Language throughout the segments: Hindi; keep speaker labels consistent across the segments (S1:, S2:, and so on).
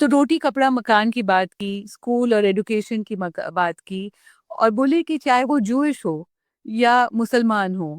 S1: तो रोटी कपड़ा मकान की बात की, स्कूल और एजुकेशन की बात की और बोले कि चाहे वो जूइश हो या मुसलमान हो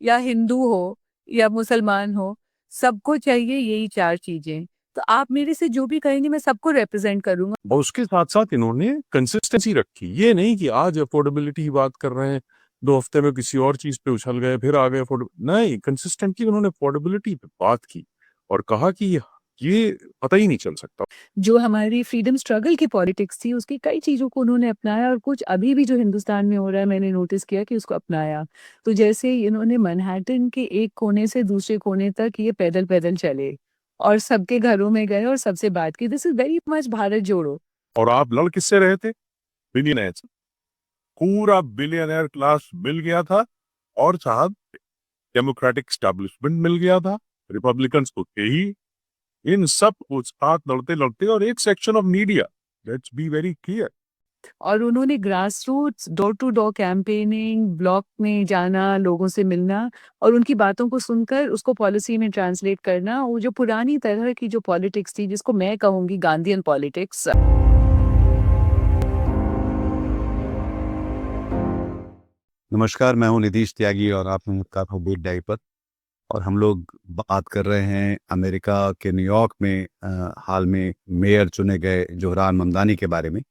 S1: या हिंदू हो या मुसलमान हो, सबको चाहिए यही 4 चीज़ें। तो आप मेरे से जो भी कहेंगे मैं सबको रिप्रेज़ेंट करूँगा।
S2: और उसके साथ-साथ इन्होंने कंसिस्टेंसी रखी। ये नहीं कि आज अफोर्डेबिलिटी की बात कर रहे हैं, 2 हफ्ते में किसी और चीज़ पे उछल गए, फिर आ गए नहीं, कंसिस्टेंटली उन्होंने अफोर्डेबिलिटी पे बात की और कहा कि ये पता ही नहीं चल सकता।
S1: जो हमारी फ्रीडम स्ट्रगल की पॉलिटिक्स थी, उसकी कई चीज़ों को उन्होंने अपनाया और कुछ अभी भी जो हिंदुस्तान में हो रहा है, मैंने नोटिस किया कि उसको अपनाया। तो जैसे इन्होंने मैनहट्टन के एक कोने से दूसरे कोने तक ये पैदल-पैदल चले और सबके घरों में गए और सबसे बात की। This is very much Bharat जोड़ो।
S2: और आप लड़ किससे रहे थे? बिलियनेयर। पूरा बिलियनेयर क्लास मिल गया था और साहब डेमोक्रेटिक एस्टेब्लिशमेंट मिल गया था, रिपब्लिकन्स तो थे ही। इन सब को साथ लड़ते-लड़ते और एक section of media, let's be very clear.
S1: और उन्होंने grass roots door to door campaigning, block में जाना, लोगों से मिलना और उनकी बातों को सुनकर उसको पॉलिसी में ट्रांसलेट करना, वो जो पुरानी तरह की जो पॉलिटिक्स थी, जिसको मैं कहूँगी गांधीयन पॉलिटिक्स।
S3: नमस्कार, मैं हूँ नितीश त्यागी और आप हैं मुख्तार हबीब डाई पर। और हम लोग बात कर रहे हैं अमेरिका के न्यूयॉर्क में हाल में मेयर चुने गए जोहरान ममदानी के बारे में।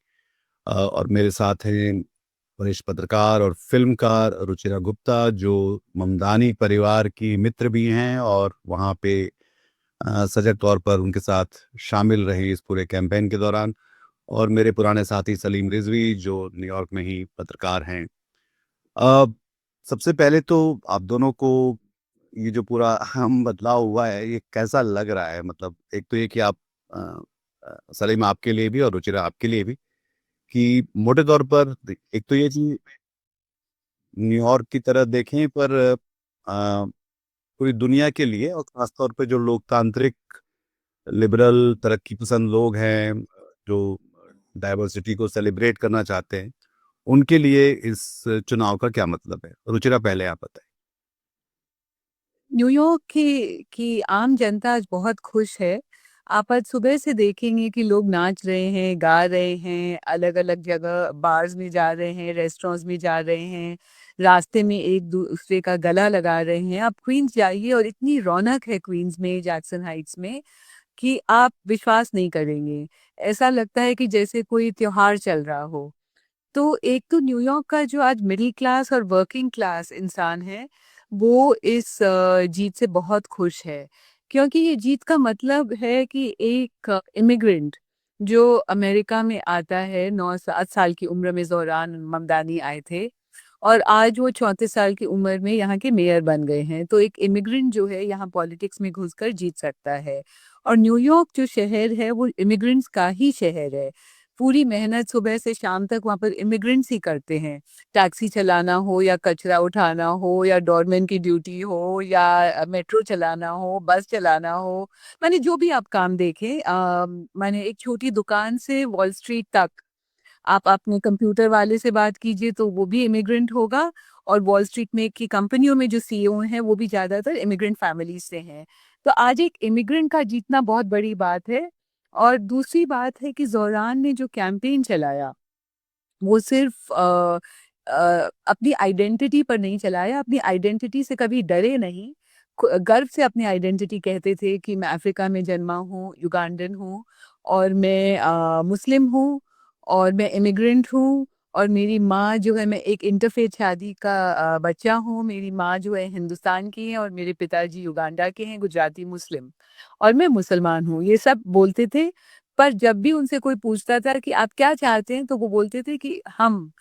S3: और मेरे साथ हैं वरिष्ठ पत्रकार और फिल्मकार रुचिरा गुप्ता, जो ममदानी परिवार की मित्र भी हैं और वहाँ पे सजग तौर पर उनके साथ शामिल रहे इस पूरे कैंपेन के दौरान। और मेरे पुराने साथी सलीम रिजवी, जो न्यूयॉर्क में ही पत्रकार हैं। अ, सबसे पहले तो आप दोनों को ये जो पूरा हम बदलाव हुआ है, ये कैसा लग रहा है? मतलब एक तो ये कि आप अ सलीम आपके लिए भी और रुचिरा आपके लिए भी, कि मोटे तौर पर एक तो ये कि न्यूयॉर्क की तरह देखें, पर पूरी दुनिया के लिए और ख़ास तौर पे जो लोकतांत्रिक, लिबरल, तरक्की पसंद लोग हैं, जो डाइवर्सिटी को सेलिब्रेट करना चाहते हैं, उनके लिए इस चुनाव का क्या मतलब है? रुचिरा, पहले आप बताएँ।
S1: न्यूयॉर्क की आम जनता आज बहुत खुश है। आप आज सुबह से देखेंगे कि लोग नाच रहे हैं, गा रहे हैं, अलग-अलग जगह बार्स में जा रहे हैं, रेस्टोरेंट्स में जा रहे हैं, रास्ते में एक-दूसरे का गला लगा रहे हैं। आप क्वींस जाइए और इतनी रौनक है क्वींस में, जैक्सन हाइट्स में कि आप विश्वास नहीं करेंगे। ऐसा लगता है कि जैसे कोई त्योहार चल रहा हो। तो एक तो न्यूयॉर्क का जो आज मिडिल क्लास और वर्किंग क्लास इंसान है, वो इस जीत से बहुत खुश है। क्योंकि ये जीत का मतलब है कि एक इमिग्रेंट जो अमेरिका में आता है, 9-7 साल की उम्र में ज़ोहरान ममदानी आए थे और आज वो 34 साल की उम्र में यहाँ के मेयर बन गए हैं। तो एक इमिग्रेंट जो है यहाँ पॉलिटिक्स में घुसकर जीत सकता है। और न्यूयॉर्क जो शहर है वो इमिग्रेंट्स का ही शहर है। पूरी मेहनत सुबह से शाम तक वहाँ पर इमिग्रेंट्स ही करते हैं। टैक्सी चलाना हो या कचरा उठाना हो या डोरमैन की ड्यूटी हो या मेट्रो चलाना हो, बस चलाना हो, माने जो भी आप काम देखें माने एक छोटी दुकान से वॉल स्ट्रीट तक आप अपने कंप्यूटर वाले से बात कीजिए तो वो भी इमिग्रेंट होगा और वॉल स्ट्रीट में की कंपनियों में जो सीईओ हैं वो भी ज़्यादातर इमिग्रेंट फैमिलीज़ से हैं। तो आज एक इमिग्रेंट का जीतना बहुत बड़ी बात है और दूसरी बात है कि ज़ोहरान ने जो कैंपेन चलाया, वो सिर्फ़ अपनी आइडेंटिटी पर नहीं चलाया, अपनी आइडेंटिटी से कभी डरे नहीं। गर्व से अपनी आइडेंटिटी कहते थे कि मैं अफ्रीका में जन्मा हूँ, युगांडन हूँ और मैं मुस्लिम हूँ और मैं इमिग्रेंट हूँ और मेरी माँ जो है मैं एक इंटरफ़ेथ शादी का बच्चा हूँ। मेरी माँ जो है हिंदुस्तान की है और मेरे पिताजी युगांडा के हैं, गुजराती मुस्लिम और मैं मुसलमान हूँ। ये सब बोलते थे, पर जब भी उनसे कोई पूछता था कि आप क्या चाहते हैं? तो वो बोलते थे कि हम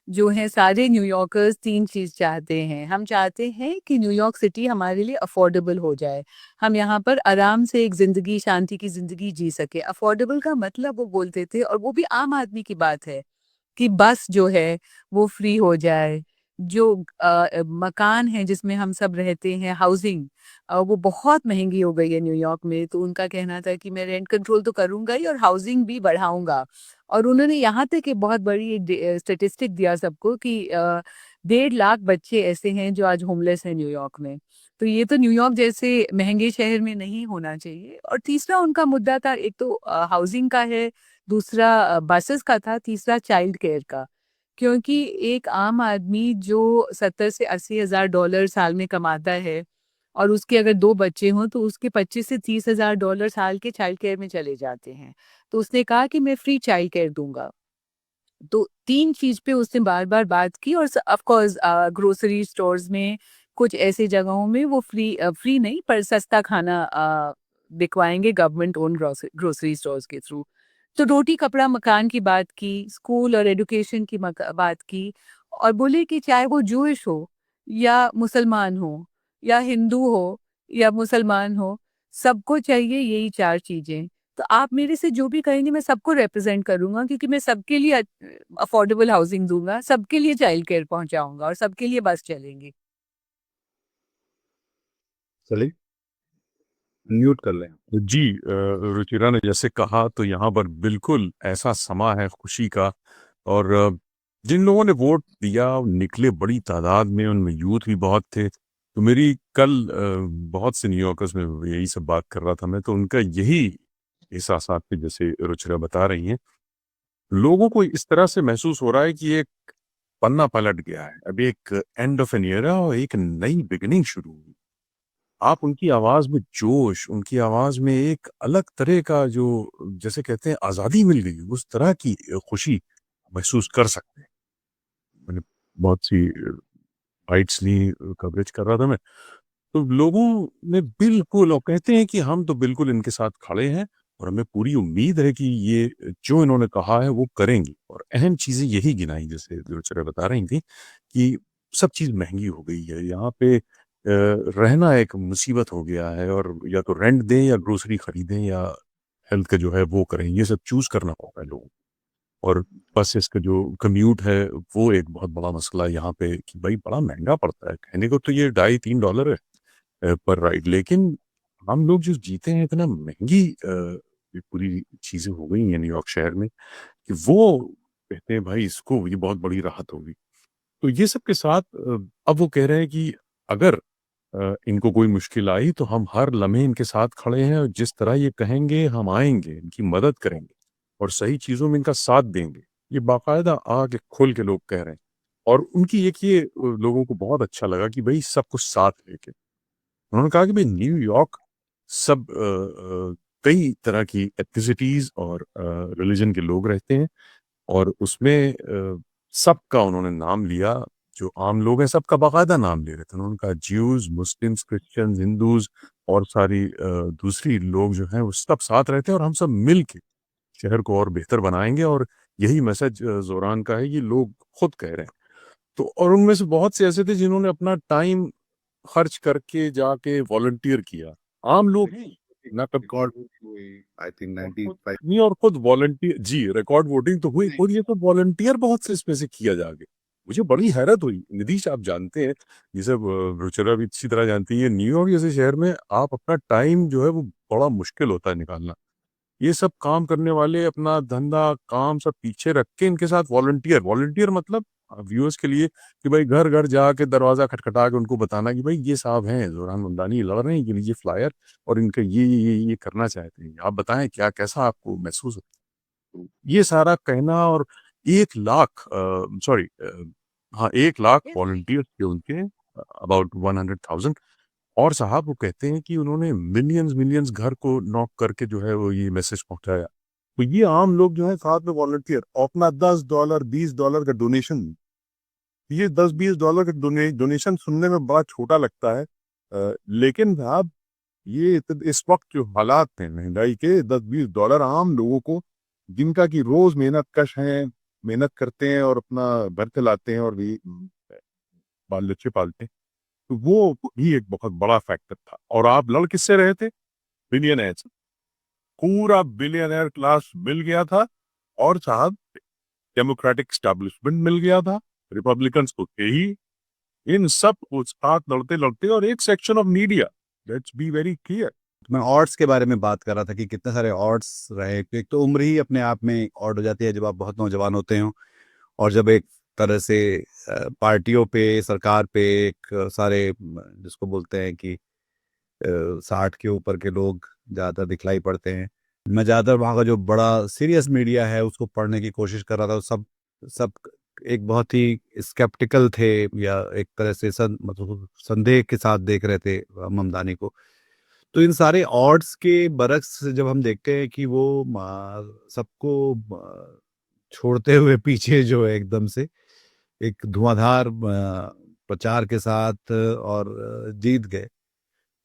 S1: जो हैं सारे न्यूयॉर्कर्स 3 चीज़ चाहते हैं। हम चाहते हैं कि न्यूयॉर्क सिटी हमारे लिए अफ़ोर्डेबल हो जाए। हम यहाँ पर आराम से एक ज़िंदगी, शांति की ज़िंदगी जी सकें। अफ़ोर्डेबल का मतलब वो बोलते थे और वो भी आम आदमी की बात है कि बस जो है वो फ्री हो जाए। जो मकान है जिसमें हम सब रहते हैं, हाउसिंग वो बहुत महँगी हो गई है न्यूयॉर्क में, तो उनका कहना था कि मैं रेंट कंट्रोल तो करूँगा ही और हाउसिंग भी बढ़ाऊँगा। और उन्होंने यहाँ तक एक बहुत बड़ी स्टैटिस्टिक दिया सबको कि 1.5 लाख बच्चे ऐसे हैं जो आज होमलेस हैं न्यूयॉर्क में। तो ये तो न्यूयॉर्क जैसे महंगे शहर में नहीं होना चाहिए। और तीसरा उनका मुद्दा था, एक तो हाउसिंग का है, दूसरा बसेस का था, तीसरा चाइल्ड केयर का। क्योंकि एक आम आदमी जो 70 से 80 हज़ार डॉलर साल में कमाता है और उसके अगर 2 बच्चे हों तो उसके 25 से 30 हज़ार डॉलर साल के चाइल्ड केयर में चले जाते हैं। तो उसने कहा कि मैं फ्री चाइल्ड केयर दूंगा। तो 3 चीज़ पे उसने बार-बार बात की। और ऑफ कोर्स ग्रोसरी स्टोर्स में कुछ ऐसी जगहों में वो फ्री नहीं पर सस्ता खाना बिकवाएँगे गवर्नमेंट ओन्ड ग्रोसरी स्टोर्स के थ्रू। तो रोटी, कपड़ा, मकान की बात की, स्कूल और एजुकेशन की बात की। और बोले कि चाहे वो जूइश हो या मुसलमान हो या हिंदू हो या मुसलमान हो, सबको चाहिए यही 4 चीज़ें। तो आप मेरे से जो भी कहेंगे मैं सबको रिप्रेजेंट करूँगा, क्योंकि मैं सबके लिए अफोर्डेबल हाउसिंग दूँगा, सबके लिए चाइल्ड केयर पहुँचाऊँगा और सबके लिए बस चलेंगी।
S3: चलिए म्यूट कर लें।
S2: जी रुचिरा ने जैसे कहा तो यहाँ पर बिल्कुल ऐसा समा है खुशी का। और जिन लोगों ने वोट दिया निकले बड़ी तादाद में, उनमें यूथ भी बहुत थे। तो मेरी कल बहुत से न्यूयॉर्कर्स में यही सब बात कर रहा था मैं, तो उनका यही एहसास थे जैसे रुचिरा बता रही हैं। लोगों को इस तरह से महसूस हो रहा है कि एक पन्ना पलट गया है, अब एक एंड ऑफ एन एरा और एक नई बिगिनिंग शुरू हुई। आप उनकी आवाज में जोश, उनकी आवाज में एक अलग तरह का जो जैसे कहते हैं आजादी मिल गई, उस तरह की खुशी महसूस कर सकते हैं। मैंने बहुत सी बाइट्स ली, कवरेज कर रहा था मैं, तो लोगों ने बिल्कुल और कहते हैं कि हम तो बिल्कुल इनके साथ खड़े हैं और हमें पूरी उम्मीद है कि ये जो इन्होंने कहा है वो करेंगे। और अहम चीजें यही गिनाई जैसे रुचिरा बता रही थी कि सब चीज महंगी हो गई है यहाँ पे, रहना एक मुसीबत हो गया है, और या तो रेंट दें या ग्रोसरी खरीदें या हेल्थ का जो है वो करें, ये सब चूज करना होगा लोगों को। और बसेस का जो कम्यूट है वो एक बहुत बड़ा मसला है यहाँ पे कि भाई बड़ा महंगा पड़ता है। कहने को तो ये $2.5-3 है पर राइड, लेकिन हम लोग जो जीते हैं इतना महंगी ये पूरी चीजें हो गई हैं न्यूयॉर्क शहर में कि वो कहते हैं भाई इसको ये बहुत बड़ी राहत होगी। तो ये सब के साथ अब वो कह रहे हैं कि अगर इनको कोई मुश्किल आई तो हम हर लम्हे इनके साथ खड़े हैं और जिस तरह ये कहेंगे हम आएंगे, इनकी मदद करेंगे और सही चीजों में इनका साथ देंगे। ये बाकायदा आके खोल के लोग कह रहे हैं। और उनकी एक ये लोगों को बहुत अच्छा लगा कि भाई सब कुछ साथ लेके। उन्होंने कहा कि भाई न्यूयॉर्क सब कई तरह की एथनिसिटीज और रिलीजन के लोग रहते हैं और उसमें सबका उन्होंने नाम लिया। जो आम लोग हैं सबका बाकायदा नाम ले रहे थे। उन्होंने कहा ज्यूज, मुस्लिम्स, क्रिश्चियंस, हिंदूज और सारी दूसरी लोग जो हैं वो सब साथ रहते हैं और हम सब मिल के शहर को और बेहतर बनाएंगे। और यही मैसेज जोरान का है, ये लोग खुद कह रहे हैं। तो और उनमें से बहुत से ऐसे थे जिन्होंने अपना टाइम खर्च करके जाके वॉलंटियर किया। आम लोग हैं ना, कब
S3: रिकॉर्ड हुई आई थिंक 95।
S2: नहीं, और खुद वॉलंटियर जी रिकॉर्ड वोटिंग तो हुई, और ये तो वॉलंटियर बहुत से इसमें से किया जाके। मुझे बड़ी हैरत हुई। निधीश आप जानते हैं, ये सब रुचिरा भी अच्छी तरह जानती है, न्यूयॉर्क जैसे शहर में आप अपना टाइम जो है वो बड़ा मुश्किल होता है निकालना। ये सब काम करने वाले अपना धंधा काम सब पीछे रख के इनके साथ वॉलंटियर वॉलंटियर मतलब व्यूअर्स के लिए कि भाई घर घर जाके दरवाजा खटखटा के उनको बताना कि भाई ये साहब हैं जोरान ममदानी लड़ रहे हैं, ये लीजिए फ्लायर और इनका ये करना चाहते हैं, आप बताएं क्या कैसा आपको महसूस होता है। तो ये सारा कहना। और 1 लाख सॉरी हाँ 1 लाख वॉलंटियर्स थे उनके, अबाउट 100,000। और साहब वो कहते हैं कि उन्होंने मिलियंस मिलियंस घर को नॉक करके जो है वो ये मैसेज पहुंचाया। तो ये आम लोग जो है साथ में वॉलंटियर अपना $10 $20 का डोनेशन, ये $10-20 का डोनेशन सुनने में बड़ा छोटा लगता है, लेकिन साहब ये इस वक्त जो हालात हैं महंगाई के, $10-20 आम लोगों को जिनका की रोज मेहनत कश हैं, मेहनत करते हैं और अपना घर चलाते हैं और भी बाल बच्चे पालते हैं, तो वो भी एक बहुत बड़ा फैक्टर था। और आप लड़ किससे रहे थे? बिलियनर। पूरा बिलियनर क्लास मिल गया था। और साहब डेमोक्रेटिक स्टैब्लिशमेंट मिल गया था, रिपब्लिकन्स तो थे ही। इन सब को साथ लड़ते लड़ते, और एक section of media, let's be very clear.
S3: मैं ऑड्स के बारे में बात कर रहा था कि कितने सारे ऑड्स रहे। एक तो उम्र ही अपने आप में ऑड हो जाती है जब आप बहुत नौजवान होते हो, और जब एक तरह से पार्टियों पे, सरकार पे एक सारे जिसको बोलते हैं कि 60 के ऊपर के लोग ज़्यादा दिखलाई पड़ते हैं। मैं ज़्यादातर वहाँ का जो बड़ा सीरियस मीडिया है उसको पढ़ने की कोशिश कर रहा था। सब सब एक बहुत ही स्केप्टिकल थे, या एक तरह से मतलब संदेह के साथ देख रहे थे ममदानी को। तो इन सारे ऑड्स के बरक्स जब हम देखते हैं कि वो सबको छोड़ते हुए पीछे जो है एकदम से एक धुआंधार प्रचार के साथ और जीत गए,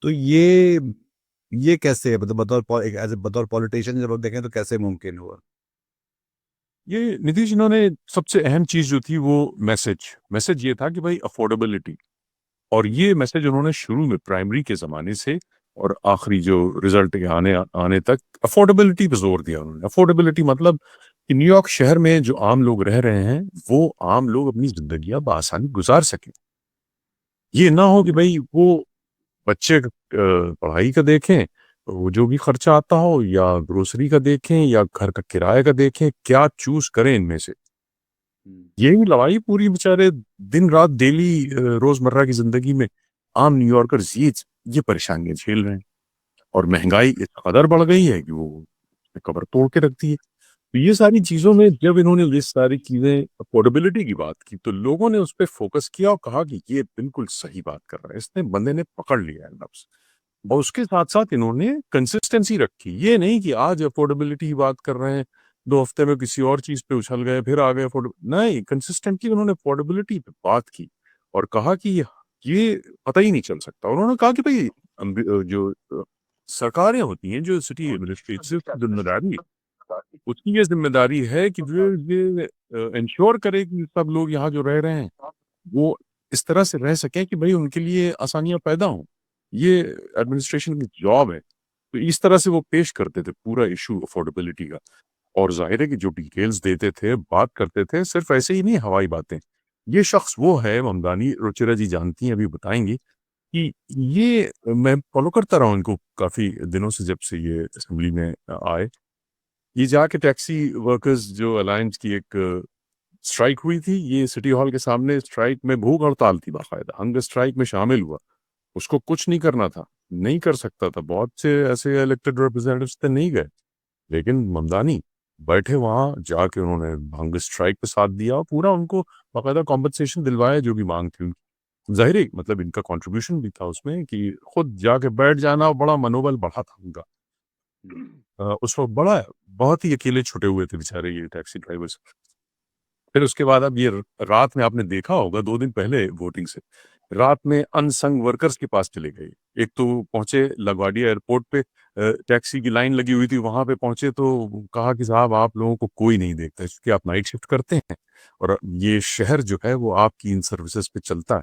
S3: तो ये कैसे है? मतलब बतौर पॉलिटिशियन जब हम देखें तो कैसे मुमकिन हुआ?
S2: ये नीतीश, इन्होंने सबसे अहम चीज जो थी वो मैसेज ये था कि भाई अफोर्डेबिलिटी, और ये मैसेज उन्होंने शुरू में प्राइमरी के ज़माने से और आखिरी जो रिजल्ट के आने आने तक अफोर्डेबिलिटी पे जोर दिया उन्होंने। अफोर्डेबिलिटी मतलब कि न्यूयॉर्क शहर में जो आम लोग रह रहे हैं वो आम लोग अपनी जिंदगियां बआसानी गुजार सकें। ये ना हो कि भाई वो बच्चे पढ़ाई का देखें, वो जो भी खर्चा आता हो, या ग्रोसरी का देखें, या घर का किराए का देखें, क्या चूज करें इनमें से। यही लड़ाई पूरी बेचारे दिन रात डेली रोजमर्रा की जिंदगी में आम न्यूयॉर्कर्स ये परेशानियां झेल रहे हैं। और महंगाई इस कदर बढ़ गई है कि वो कबर तोड़ के रखती है। तो ये सारी चीजों में जब इन्होंने ये सारी चीजें अफोर्डेबिलिटी की बात की तो लोगों ने उस पर फोकस किया और कहा कि ये बिल्कुल सही बात कर रहा है, इसने बंदे ने पकड़ लिया है नब्ज। और उसके साथ साथ इन्होंने कंसिस्टेंसी रखी, ये नहीं कि आज अफोर्डेबिलिटी की बात कर रहे हैं, 2 हफ्ते में किसी और चीज पे उछल गए, फिर आ गए नहीं, कंसिस्टेंटली उन्होंने अफोर्डेबिलिटी पे बात की और कहा कि ये पता ही नहीं चल सकता। उन्होंने कहा कि भाई जो सरकारें होती हैं, जो सिटी एडमिनिस्ट्रेटिव जिम्मेदारी, उसकी ये जिम्मेदारी है कि वो ये इंश्योर करे कि सब लोग यहाँ जो रह रहे हैं वो इस तरह से रह सकें कि भाई उनके लिए आसानियां पैदा हों। ये एडमिनिस्ट्रेशन की जॉब है। तो इस तरह से वो पेश करते थे पूरा इशू अफोर्डेबिलिटी का। और जाहिर है कि जो डिटेल्स देते थे, बात करते थे, सिर्फ ऐसे ही नहीं हवाई बातें। ये शख्स वो है, ममदानी, रुचिरा जी जानती हैं, अभी बताएंगी कि ये मैं फॉलो करता रहा हूँ इनको काफी दिनों से, जब से ये असेंबली में आए। ये जाके टैक्सी वर्कर्स जो अलायंस की एक स्ट्राइक हुई थी, ये सिटी हॉल के सामने स्ट्राइक में भूख हड़ताल थी, बाकायदा हंगर स्ट्राइक में शामिल हुआ। उसको कुछ नहीं करना था, नहीं कर सकता था, बहुत से ऐसे इलेक्टेड रिप्रेजेंटेटिव्स थे, नहीं गए। लेकिन ममदानी बैठे वहां जाके, उन्होंने हंगर स्ट्राइक पे साथ दिया और पूरा उनको बाकायदा कॉम्पनसेशन दिलवाया जो भी मांग थी उनकी। जाहिर है मतलब इनका कंट्रीब्यूशन भी था उसमें कि खुद जाके बैठ जाना, और बड़ा मनोबल बढ़ा था उनका। उस वक्त बड़ा बहुत ही अकेले छुटे हुए थे बेचारे ये टैक्सी ड्राइवर्स। फिर उसके बाद अब ये रात में आपने देखा होगा, 2 दिन पहले वोटिंग से रात में अनसंग वर्कर्स के पास चले गए। एक तो पहुंचे लगवाडिया एयरपोर्ट पे, टैक्सी की लाइन लगी हुई थी, वहां पे पहुंचे तो कहा कि साहब आप लोगों को कोई नहीं देखता क्योंकि आप नाइट शिफ्ट करते हैं और ये शहर जो है वो आपकी इन सर्विसेज पे चलता है।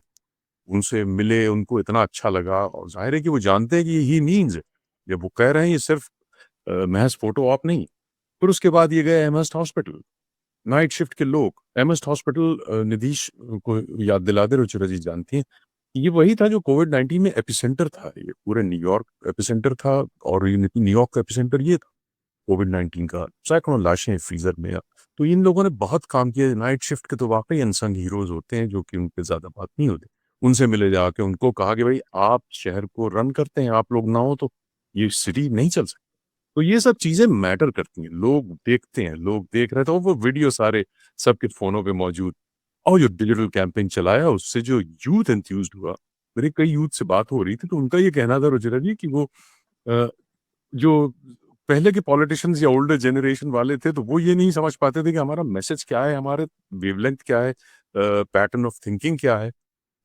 S2: उनसे मिले, उनको इतना अच्छा लगा, और जाहिर है कि वो जानते हैं कि ही मीन्स है जब वो कह रहे हैं, ये सिर्फ महज फोटो ऑप नहीं। फिर उसके बाद ये गए एमएस हॉस्पिटल, नाइट शिफ्ट के लोग एमएस हॉस्पिटल। नीतीश को याद दिला दे, रुचिरा जी जानती हैं, ये वही था जो कोविड-19 में एपिसेंटर था। ये पूरे न्यूयॉर्क एपिसेंटर था, और ये न्यूयॉर्क का एपिसेंटर ये था कोविड-19 का। सैकड़ों लाशें फ्रीजर में। तो इन लोगों ने बहुत काम किया। नाइट शिफ्ट के तो वाकई अनसंग हीरोज होते हैं जो कि उन पे ज्यादा बात नहीं होती। उनसे मिले जाके, उनको कहा कि भाई आप शहर को रन करते हैं, आप लोग ना हो तो ये सिटी नहीं चल सकती। तो ये सब चीजें मैटर करती हैं, लोग देखते हैं, लोग देख रहे थे, और वो वीडियो सारे सबके फोनों पे मौजूद। और जो डिजिटल कैंपेन चलाया उससे जो यूथ एंथ्यूज हुआ, मेरे कई यूथ से बात हो रही थी तो उनका ये कहना था रुचिरा जी कि वो जो पहले के पॉलिटिशियंस या ओल्डर जनरेशन वाले थे तो वो ये नहीं समझ पाते थे कि हमारा मैसेज क्या है, हमारे वेवलेंथ क्या है, पैटर्न ऑफ थिंकिंग क्या है।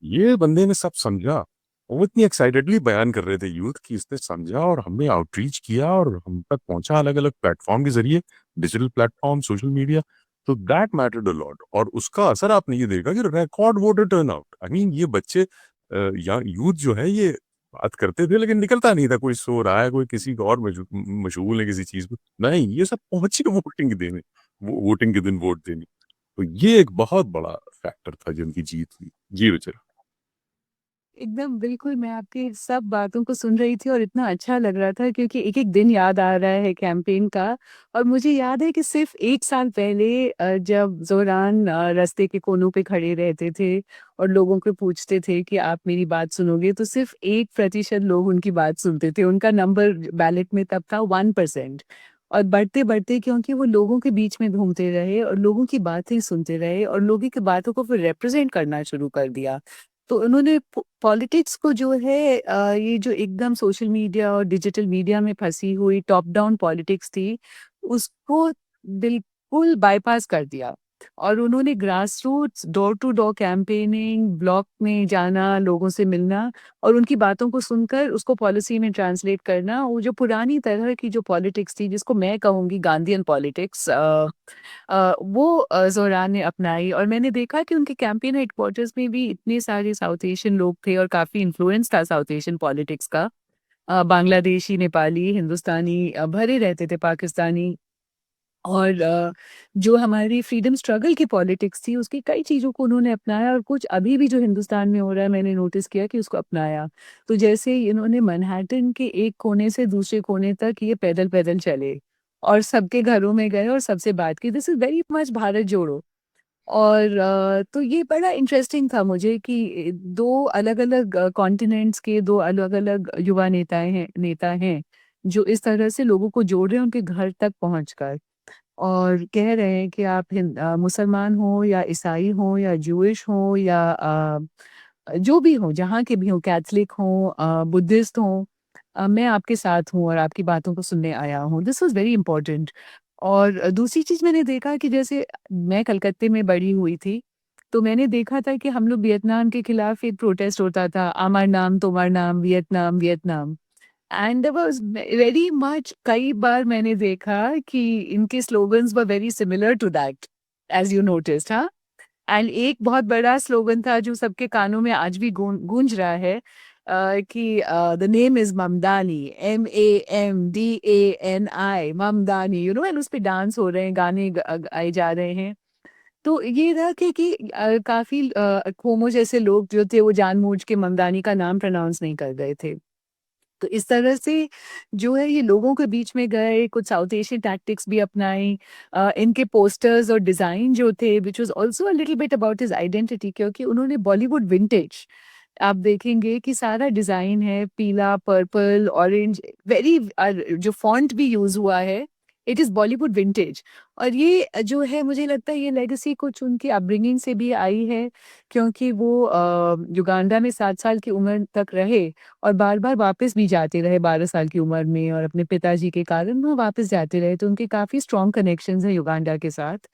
S2: ये बंदे ने सब समझा। वो इतनी एक्साइटेडली बयान कर रहे थे यूथ की, इसने समझा और हमें आउटरीच किया और हम तक पहुंचा अलग अलग प्लेटफॉर्म के जरिए, डिजिटल प्लेटफॉर्म, सोशल मीडिया। तो दैट मैटर्ड अ लॉट, और उसका असर आपने ये देखा कि record voter turnout. I mean ये बच्चे या यूथ जो है ये बात करते थे लेकिन निकलता नहीं था, कोई सो रहा है, कोई किसी को और मशगूल है किसी चीज में, नहीं, ये सब पहुंचे वोटिंग देने, वोटिंग के दिन वोट देने। तो ये एक बहुत बड़ा फैक्टर था जिनकी जीत हुई। जी रुचिरा।
S1: एकदम बिल्कुल, मैं आपकी सब बातों को सुन रही थी और इतना अच्छा लग रहा था क्योंकि एक-एक दिन याद आ रहा है कैंपेन का। और मुझे याद है कि सिर्फ़ 1 साल पहले जब ज़ोरान रास्ते के कोनों पे खड़े रहते थे और लोगों को पूछते थे कि आप मेरी बात सुनोगे? तो सिर्फ़ 1% लोग उनकी बात सुनते थे। उनका नंबर बैलेट में तब था 1%। और बढ़ते-बढ़ते क्योंकि वो लोगों के बीच में घूमते रहे और लोगों की बातें सुनते रहे और लोगों की बातों को फिर रिप्रेज़ेंट करना शुरू कर दिया। तो उन्होंने पॉलिटिक्स को जो है ये जो एकदम सोशल मीडिया और डिजिटल मीडिया में फँसी हुई टॉप डाउन पॉलिटिक्स थी, उसको बिल्कुल बायपास कर दिया। और उन्होंने grass roots, door to door campaigning, block में जाना, लोगों से मिलना और उनकी बातों को सुनकर उसको पॉलिसी में ट्रांसलेट करना, वो जो पुरानी तरह की जो पॉलिटिक्स थी, जिसको मैं कहूँगी गांधीयन पॉलिटिक्स वो ज़ोरान ने अपनाई। और मैंने देखा कि उनके कैंपेन हेडक्वार्टर्स में भी इतने सारे साउथ एशियन लोग थे और काफ़ी इन्फ्लुएंस था साउथ एशियन पॉलिटिक्स का। बांग्लादेशी, नेपाली, हिंदुस्तानी भरे रहते थे, पाकिस्तानी। और जो हमारी फ्रीडम स्ट्रगल की पॉलिटिक्स थी, उसकी कई चीज़ों को उन्होंने अपनाया और कुछ अभी भी जो हिंदुस्तान में हो रहा है, मैंने नोटिस किया कि उसको अपनाया। तो जैसे इन्होंने मैनहट्टन के एक कोने से दूसरे कोने तक ये पैदल-पैदल चले और सबके घरों में गए और सबसे बात की। This is very much Bharat जोड़ो। और तो ये बड़ा इंटरेस्टिंग था मुझे कि 2 अलग-अलग कॉन्टिनेंट्स के 2 अलग-अलग युवा नेता हैं, जो इस तरह से लोगों को जोड़ रहे हैं उनके घर तक पहुँचकर। और कह रहे हैं कि आप मुसलमान हो या ईसाई हो या ज्यूइश हो या जो भी हो, जहाँ के भी हों, कैथलिक हों, बुद्धिस्ट हों, मैं आपके साथ हूँ और आपकी बातों को सुनने आया हूँ। This was very important. और दूसरी चीज़ मैंने देखा कि जैसे मैं कलकत्ते में बड़ी हुई थी, तो मैंने देखा था कि हम लोग वियतनाम के खिलाफ एक प्रोटेस्ट होता था, "अमर नाम, तुम्हार नाम, Vietnam, Vietnam." And there was very much, कई बार मैंने देखा कि इनके slogans were very similar to that, as you noticed, हाँ? एंड एक बहुत बड़ा स्लोगन था जो सबके कानों में आज भी गूंज रहा है कि the name is Mamdani, MAMDANI, Mamdani, you know, and उस पे डांस हो रहे हैं, गाने गाए जा रहे हैं। तो ये था कि काफ़ी खोमो जैसे लोग जो थे वो जानबूझ के ममदानी का नाम प्रोनाउंस नहीं कर रहे थे। तो इस तरह से जो है ये लोगों के बीच में गए, कुछ साउथ एशियन टैक्टिक्स भी अपनाई। इनके पोस्टर्स और डिज़ाइन जो थे, which was also a little bit about his identity, क्योंकि उन्होंने बॉलीवुड विंटेज, आप देखेंगे कि सारा डिज़ाइन है पीला, पर्पल, ऑरेंज, वेरी जो फ़ॉन्ट भी यूज़ हुआ है, इट इज़ बॉलीवुड विंटेज। और ये जो है मुझे लगता है ये लेगेसी कुछ उनकी अपब्रिंगिंग से भी आई है, क्योंकि वो युगांडा में 7 साल की उम्र तक रहे और बार-बार वापस भी जाते रहे 12 साल की उम्र में और अपने पिताजी के कारण वो वापस जाते रहे, तो उनके काफ़ी स्ट्रॉन्ग कनेक्शंस हैं युगांडा के साथ।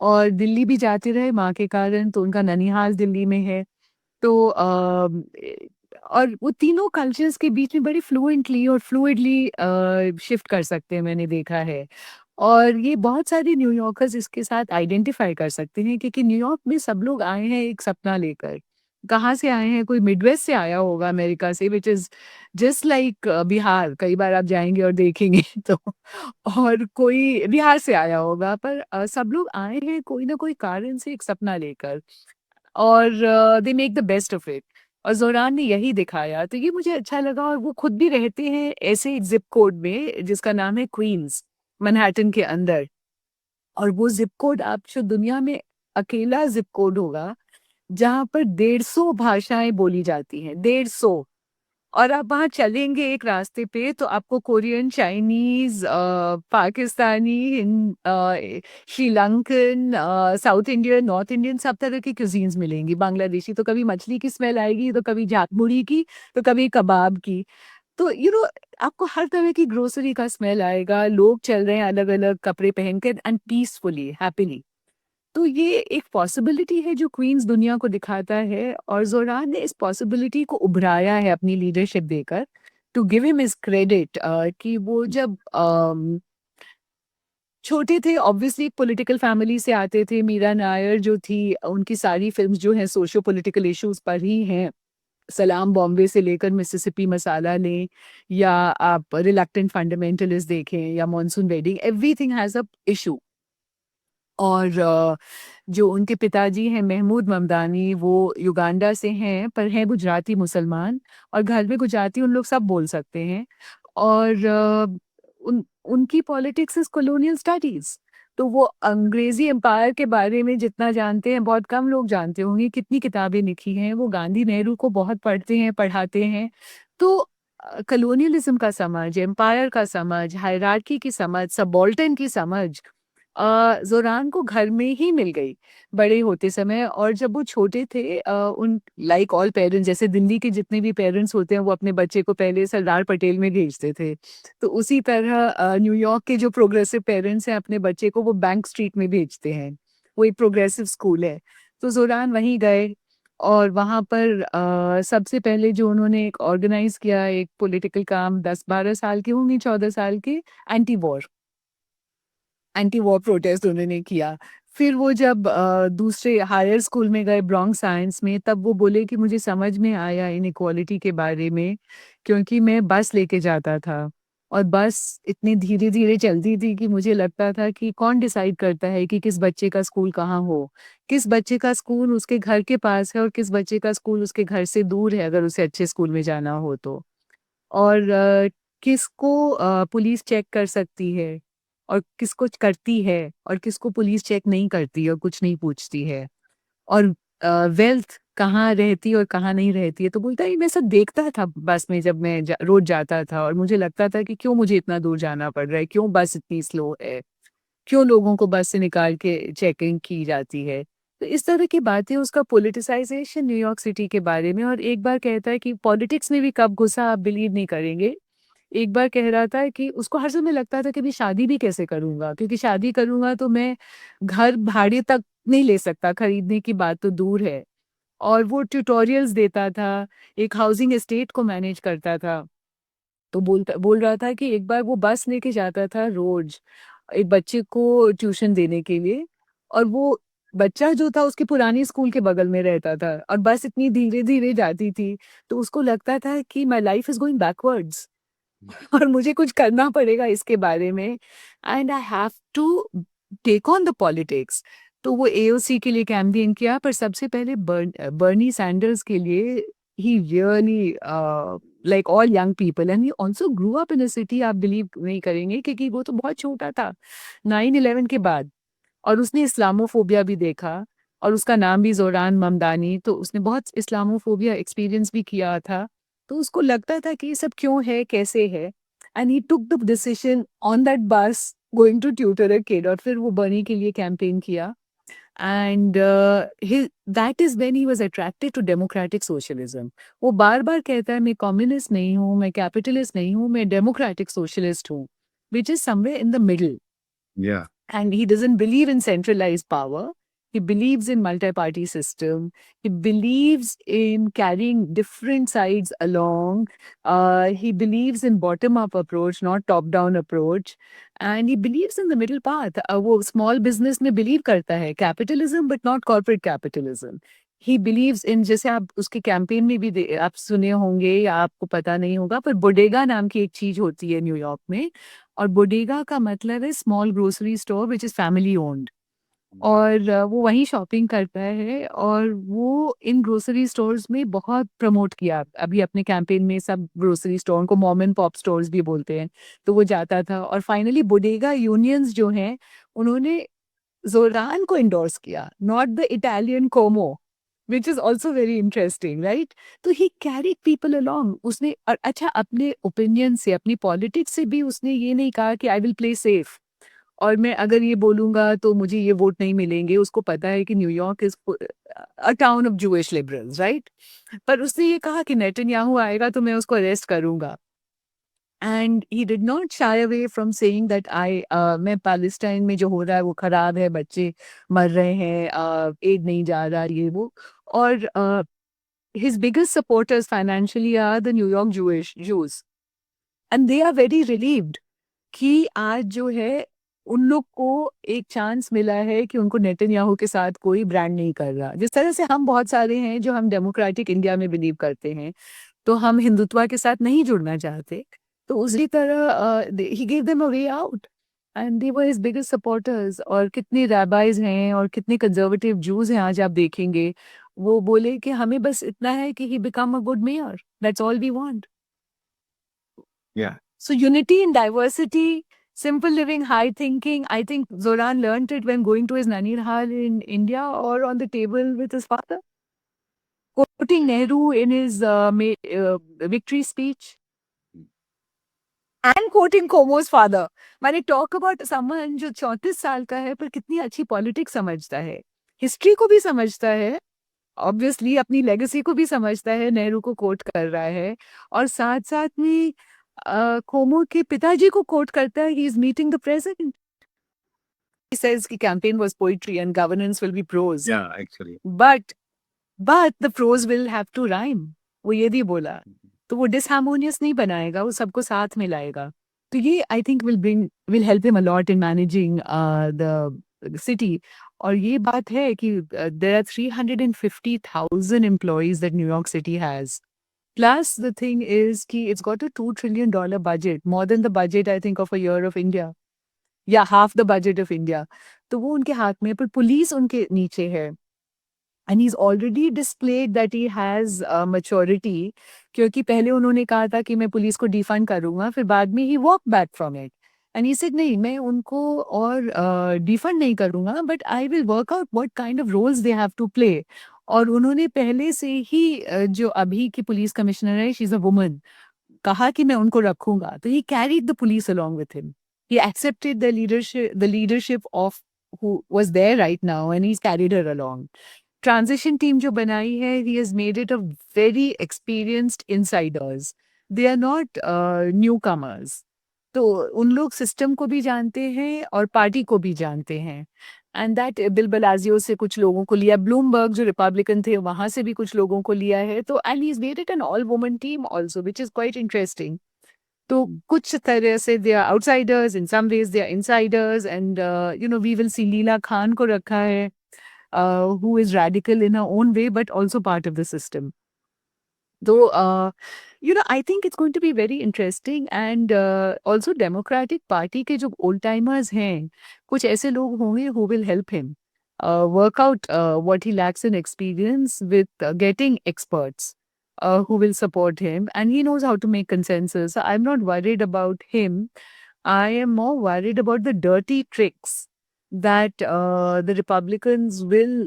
S1: और दिल्ली भी जाते रहे माँ के कारण, तो उनका ननिहाल दिल्ली में है। तो और वो तीनों कल्चर्स के बीच में बड़ी फ्लुएंटली और फ्लूइडली शिफ्ट कर सकते हैं, मैंने देखा है। और ये बहुत सारे न्यूयॉर्कर्स इसके साथ आइडेंटिफ़ाई कर सकते हैं, क्योंकि न्यूयॉर्क में सब लोग आए हैं एक सपना लेकर। कहाँ से आए हैं? कोई मिडवेस्ट से आया होगा अमेरिका से, which is just like Bihar, कई बार आप जाएँगे और देखेंगे तो। और कोई बिहार से आया होगा, पर सब लोग आए हैं कोई ना कोई कारण से एक सपना लेकर। और they make the best of it. और ज़ोरान ने यही दिखाया, तो ये मुझे अच्छा लगा। और वो खुद भी रहते हैं ऐसे एक ज़िप कोड में जिसका नाम है क्वीन्स, मैनहट्टन के अंदर। और वो ज़िप कोड आप जो दुनिया में अकेला ज़िप कोड होगा, जहाँ पर 150 भाषाएँ बोली जाती हैं, 150। और आप वहाँ चलेंगे एक रास्ते पे तो आपको Korean, Chinese, Pakistani, Sri Lankan, south Indian, north Indian, सब तरह की क्यूज़ीन्स मिलेंगी। बांग्लादेशी तो कभी मछली की स्मेल आएगी, तो कभी झागमुड़ी की, तो कभी कबाब की। तो आपको हर तरह की ग्रोसरी का स्मेल आएगा, लोग चल रहे हैं अलग-अलग कपड़े पहन के एंड पीसफुली, हैपीली। तो ये एक पॉसिबिलिटी है जो क्वीन्स दुनिया को दिखाता है, और ज़ोरान ने इस पॉसिबिलिटी को उभराया है अपनी लीडरशिप देकर। To give him his credit, कि वो जब छोटे थे ऑब्वियसली एक पॉलिटिकल फैमिली से आते थे। मीरा नायर जो थी, उनकी सारी फ़िल्म्स जो हैं सोशियो पॉलिटिकल इश्यूज़ पर ही हैं। सलाम बॉम्बे से लेकर मिसिसिपी मसाला लें, या आप रिलक्टेंट फंडामेंटलिस्ट देखें, या monsoon wedding, everything has a issue. और जो उनके पिताजी हैं महमूद ममदानी, वो युगांडा से हैं पर हैं गुजराती मुसलमान, और घर में गुजराती उन लोग सब बोल सकते हैं। और उनकी पॉलिटिक्स इज कॉलोनियल स्टडीज। तो वो अंग्रेजी एम्पायर के बारे में जितना जानते हैं बहुत कम लोग जानते होंगे। कितनी किताबें लिखी हैं वो, गांधी नेहरू को बहुत पढ़ते हैं, पढ़ाते हैं। तो कॉलोनियलिज्म का समझ, एम्पायर का समझ, हायरार्की की समझ, सबाल्टर्न की समझ ज़ोरान को घर में ही मिल गई बड़े होते समय। और जब वो छोटे थे, उन लाइक ऑल पेरेंट्स, जैसे दिल्ली के जितने भी पेरेंट्स होते हैं वो अपने बच्चे को पहले सरदार पटेल में भेजते थे, तो उसी तरह न्यूयॉर्क के जो प्रोग्रेसिव पेरेंट्स हैं अपने बच्चे को वो बैंक स्ट्रीट में भेजते हैं। वो एक प्रोग्रेसिव स्कूल है। तो ज़ोरान वहीं गए और वहाँ पर सबसे पहले जो उन्होंने एक ऑर्गेनाइज किया एक पॉलिटिकल काम, 10-12 साल की होंगी, 14 साल की, एंटी वॉर प्रोटेस्ट उन्होंने किया। फिर वो जब दूसरे हायर स्कूल में गए ब्रॉन्क्स साइंस में, तब वो बोले कि मुझे समझ में आया इनइक्वालिटी के बारे में, क्योंकि मैं बस लेके जाता था और बस इतनी धीरे-धीरे चलती थी कि मुझे लगता था कि कौन डिसाइड करता है कि किस बच्चे का स्कूल कहाँ हो? किस बच्चे का स्कूल उसके घर के पास है और किस बच्चे का स्कूल उसके घर से दूर है अगर उसे अच्छे स्कूल में जाना हो तो। और किसको पुलिस चेक कर सकती है और किसको करती है और किसको पुलिस चेक नहीं करती और कुछ नहीं पूछती है। और वेल्थ कहाँ रहती और कहाँ नहीं रहती है। तो बोलता है, "ये मैं सब देखता था बस में जब मैं रोज जाता था और मुझे लगता था कि क्यों मुझे इतना दूर जाना पड़ रहा है, क्यों बस इतनी स्लो है, क्यों लोगों को बस से निकाल के चेकिंग की जाती है।" तो इस तरह की बातें, उसका पॉलिटिसाइजेशन न्यूयॉर्क सिटी के बारे में। और एक बार कहता है कि पॉलिटिक्स में भी कब घुसा आप बिलीव नहीं करेंगे। एक बार कह रहा था कि उसको हर समय लगता था कि मैं शादी भी कैसे करूँगा? क्योंकि शादी करूँगा तो मैं घर भाड़े तक नहीं ले सकता, खरीदने की बात तो दूर है। और वो ट्यूटोरियल्स देता था, एक हाउसिंग एस्टेट को मैनेज करता था। तो बोल रहा था कि एक बार वो बस लेके जाता था रोज़, एक बच्चे को ट्यूशन देने के लिए, और वो बच्चा जो था उसके पुराने स्कूल के बगल में रहता था और बस इतनी धीरे-धीरे जाती थी, तो उसको लगता था कि my life is going backwards और मुझे कुछ करना पड़ेगा इसके बारे में, and I have to take on the politics. तो वो एओसी के लिए कैंपेन किया, पर सबसे पहले बर्नी सैंडर्स के लिए। He really like all young people, and he also grew up in a city. आप बिलीव नहीं करेंगे क्योंकि वो तो बहुत छोटा था 9/11 के बाद, और उसने इस्लामोफोबिया भी देखा। और उसका नाम भी ज़ोरान ममदानी, तो उसने बहुत इस्लामोफोबिया एक्सपीरियंस भी किया था। तो उसको लगता था कि ये सब क्यों है, कैसे है? And he took the decision on that बस going to tutor a kid, और फिर वो बर्नी के लिए कैंपेन किया। And that is when he was attracted to democratic socialism. वो बार-बार कहता है, मैं कम्युनिस्ट नहीं हूँ, मैं कैपिटलिस्ट नहीं हूँ, मैं डेमोक्रेटिक सोशलिस्ट हूँ, which is somewhere in the middle.
S3: या
S1: And he doesn't believe in centralized power. He believes in multi-party system. He believes in carrying different sides along. He believes in bottom-up approach, not top-down approach. And he believes in the middle path. वो small business में believe करता है, capitalism but not corporate capitalism. He believes in, जैसे आप उसके कैंपेन में भी आप सुने होंगे या आपको पता नहीं होगा, पर बोडेगा नाम की एक चीज होती है न्यूयॉर्क में। और बोडेगा का मतलब है small grocery store which is family owned. और वो वहीं शॉपिंग करता है, और वो इन ग्रोसरी स्टोर्स में बहुत प्रमोट किया अभी अपने कैंपेन में। सब ग्रोसरी स्टोर को मॉम एंड पॉप स्टोर्स भी बोलते हैं। तो वो जाता था, और फाइनली बोडेगा यूनियंस जो हैं उन्होंने ज़ोरान को एंडोर्स किया, not the Italian Como, which is also very interesting, right? तो ही कैरीड पीपल अलोंग। उसने अच्छा, अपने ओपिनियन से, अपनी पॉलिटिक्स से भी उसने ये नहीं कहा कि आई विल प्ले सेफ, और मैं अगर ये बोलूँगा तो मुझे ये वोट नहीं मिलेंगे। उसको पता है कि New York is a town of Jewish liberals, right? पर उसने ये कहा कि नेतन्याहू आएगा तो मैं उसको अरेस्ट करूँगा। And he did not shy away from saying that मैं पैलेस्टाइन में जो हो रहा है वो खराब है, बच्चे मर रहे हैं, एड नहीं जा रहा, ये वो। और his biggest supporters financially are the New York Jews, and they are very relieved कि आज जो है उन लोग को एक चांस मिला है कि उनको नेतन्याहू के साथ कोई ब्रांड नहीं कर रहा। जिस तरह से हम बहुत सारे हैं जो हम डेमोक्रेटिक इंडिया में बिलीव करते हैं, तो हम हिंदुत्व के साथ नहीं जुड़ना चाहते। तो उसी तरह ही give them a way out, and they were his biggest supporters. और कितने रैबाइज हैं और कितने कंजर्वेटिव जूस हैं आज आप देखेंगे, वो बोले कि हमें बस इतना है कि he become a good mayor, that's all we want.
S3: Yeah.
S1: So unity in diversity, simple living, high thinking. I think Zoran learned it when going to his Nanirhal in India or on the table with his father, quoting Nehru in his victory speech and quoting Komo's father. मैंने talk about someone जो 34 साल का है पर कितनी अच्छी पॉलिटिक्स समझता है, हिस्ट्री को भी समझता है, ऑब्वियसली अपनी लेगेसी को भी समझता है, नेहरू को कोट कर रहा है और साथ साथ में कोमो के पिताजी को कोट करता है, he is meeting the president, he says कि campaign was poetry and governance will be prose,
S3: Yeah, actually.
S1: but the prose will have to rhyme, वो ये भी बोला। तो वो डिसहार्मोनियस नहीं बनाएगा, वो सबको साथ में लाएगा। तो ये I think will help him a lot in managing the city. और ये बात है कि there are 350,000 employees that New York city has. Plus, the thing is कि it's got a $2 trillion budget, more than the budget, I think, of a year of India. या half the budget of India. तो वो उनके हाथ में, पर पुलिस उनके नीचे है। And he's already displayed that he has maturity, क्योंकि पहले उन्होंने कहा था कि मैं पुलिस को डिफंड करूंगा, फिर बाद में he walked back from it. And he said नहीं, मैं उनको और डिफंड नहीं करूंगा, but I will work out what kind of roles they have to play. और उन्होंने पहले से ही जो अभी की पुलिस कमिश्नर है, शी इज अ वुमन, कहा कि मैं उनको रखूंगा। तो he carried the police along with him. He accepted the leadership of who was there right now, and he's carried her along. Transition team जो बनाई है, he has made it a very experienced insiders, they are not newcomers. तो उन लोग सिस्टम को भी जानते हैं और पार्टी को भी जानते हैं। एंड दैट बिल बलाजियो से कुछ लोगों को लिया, ब्लूमबर्ग जो रिपब्लिकन थे वहां से भी कुछ लोगों को लिया है। तो and he is made it an all woman team also, which is quite interesting. तो कुछ तरह से they are outsiders, in some ways they are insiders. And we will see Lina Khan को रखा है, who is radical in her own way, but also part of the system. Though, I think it's going to be very interesting. And also Democratic Party के जो old timers हैं, कुछ ऐसे लोग होंगे who will help him work out what he lacks in experience with getting experts who will support him. And he knows how to make consensus. So I'm not worried about him. I am more worried about the dirty tricks that the Republicans will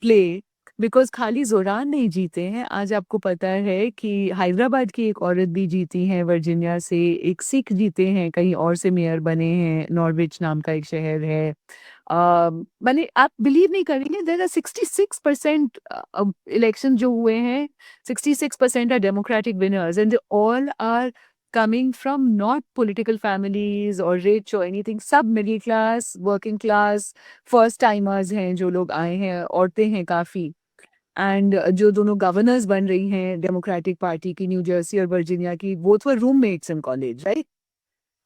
S1: play, because खाली जोरान नहीं जीते हैं। आज आपको पता है कि हैदराबाद की एक औरत भी जीती है वर्जीनिया से, एक सिख जीते हैं, कहीं और से मेयर बने हैं, नॉर्विच नाम का एक शहर है। मैंने, आप बिलीव नहीं करेंगे, देयर आर 66% इलेक्शन जो हुए हैं, 66% are democratic winners and they all are coming from not political families or rich or anything, सब middle class, working class, first timers हैं जो लोग आए हैं, औरतें हैं काफ़ी। एंड जो दोनों गवर्नर्स बन रही हैं डेमोक्रेटिक पार्टी की, न्यू जर्सी और वर्जीनिया की, both were roommates in college, right?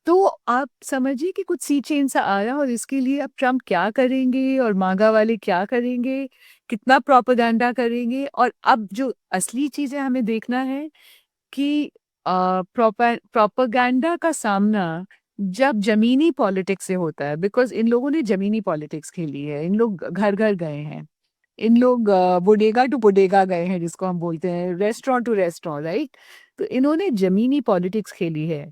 S1: तो आप समझिए कि कुछ सी चेंज सा आया, और इसके लिए अब ट्रम्प क्या करेंगे और मांगा वाले क्या करेंगे, कितना प्रोपेगेंडा करेंगे। और अब जो असली चीजें हमें देखना है कि प्रोपेगेंडा का सामना जब जमीनी पॉलिटिक्स से होता है, बिकॉज इन लोगों ने जमीनी पॉलिटिक्स खेली है, इन लोग घर घर गए हैं, इन लोग बोडेगा टू बोडेगा गए हैं, जिसको हम बोलते हैं रेस्टोरेंट टू रेस्टोरेंट, राइट? तो इन्होंने जमीनी पॉलिटिक्स खेली है।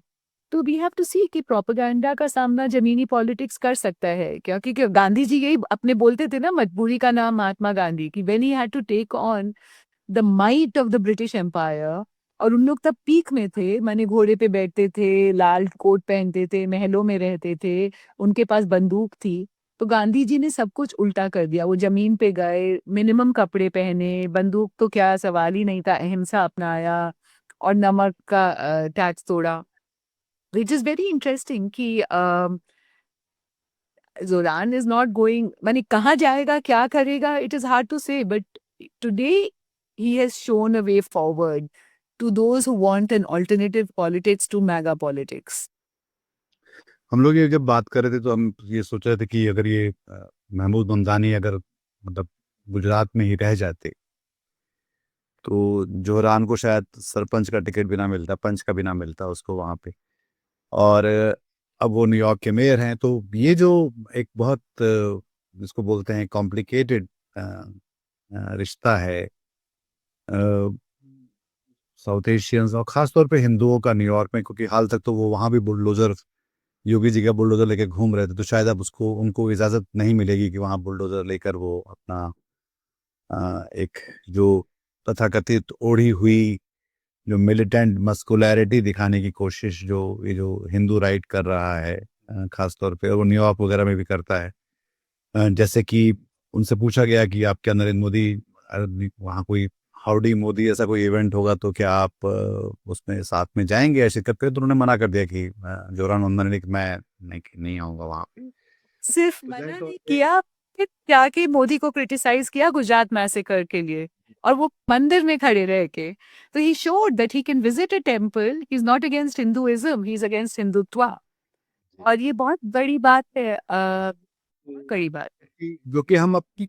S1: तो वी हैव टू सी कि प्रोपेगेंडा का सामना जमीनी पॉलिटिक्स कर सकता है क्या? क्योंकि गांधी जी यही अपने बोलते थे ना, मजबूरी का नाम महात्मा गांधी, की when he had to take on the might of the British empire. और उन लोग तब पीक में थे, माने घोड़े पे बैठते थे, लाल कोट पहनते थे, महलों में रहते थे, उनके पास बंदूक थी। तो गांधी जी ने सब कुछ उल्टा कर दिया, वो जमीन पे गए, मिनिमम कपड़े पहने, बंदूक तो क्या सवाल ही नहीं था, अहिंसा अपनाया और नमक का टैक्स तोड़ा। विच इज वेरी इंटरेस्टिंग कि जोरान इज नॉट गोइंग, माने कहाँ जाएगा, क्या करेगा, इट इज हार्ड टू से, but today he has shown a way forward to those who want an alternative politics to mega politics.
S3: हम लोग ये जब बात कर रहे थे तो हम ये सोच रहे थे कि अगर ये महमूद ममदानी अगर मतलब गुजरात में ही रह जाते तो जोहरान को शायद सरपंच का टिकट भी ना मिलता, पंच का भी ना मिलता उसको वहाँ पे। और अब वो न्यूयॉर्क के मेयर हैं। तो ये जो एक बहुत जिसको बोलते हैं कॉम्प्लिकेटेड रिश्ता है साउथ एशियंस और खास तौर पे हिंदुओं का न्यूयॉर्क में, क्योंकि हाल तक तो वो वहाँ भी बुलडोजर, योगी जी का बुलडोजर लेकर घूम रहे थे, तो शायद अब उसको उनको इजाज़त नहीं मिलेगी कि वहाँ बुलडोजर लेकर वो अपना एक जो तथाकथित ओढ़ी हुई जो मिलिटेंट मस्कुलैरिटी दिखाने की कोशिश जो ये जो हिंदू राइट कर रहा है खास तौर पे, और वो न्यूयॉर्क वगैरह में भी करता है। जैसे कि उनसे पूछा गया कि आप क्या नरेंद्र मोदी वहाँ कोई हाउडी मोदी ऐसा कोई इवेंट होगा तो क्या आप उसमें साथ में जाएंगे या शिरकत करें, तो उन्होंने मना कर दिया कि जोरानंदन ने कि मैं नहीं आऊँगा वहाँ पे।
S1: सिर्फ
S3: तो
S1: मना
S3: जाहिर तौर
S1: नहीं
S3: पे
S1: किया, फिर जाके मोदी को क्रिटिसाइज किया गुजरात मैसेकर के लिए, और वो मंदिर में खड़े रह के। तो he showed that he can visit a temple, he is not against Hinduism, he is against Hindutva. और ये बहुत बड़ी बात है, बहुत बड़ी बात है।
S3: जो कि हम अपनी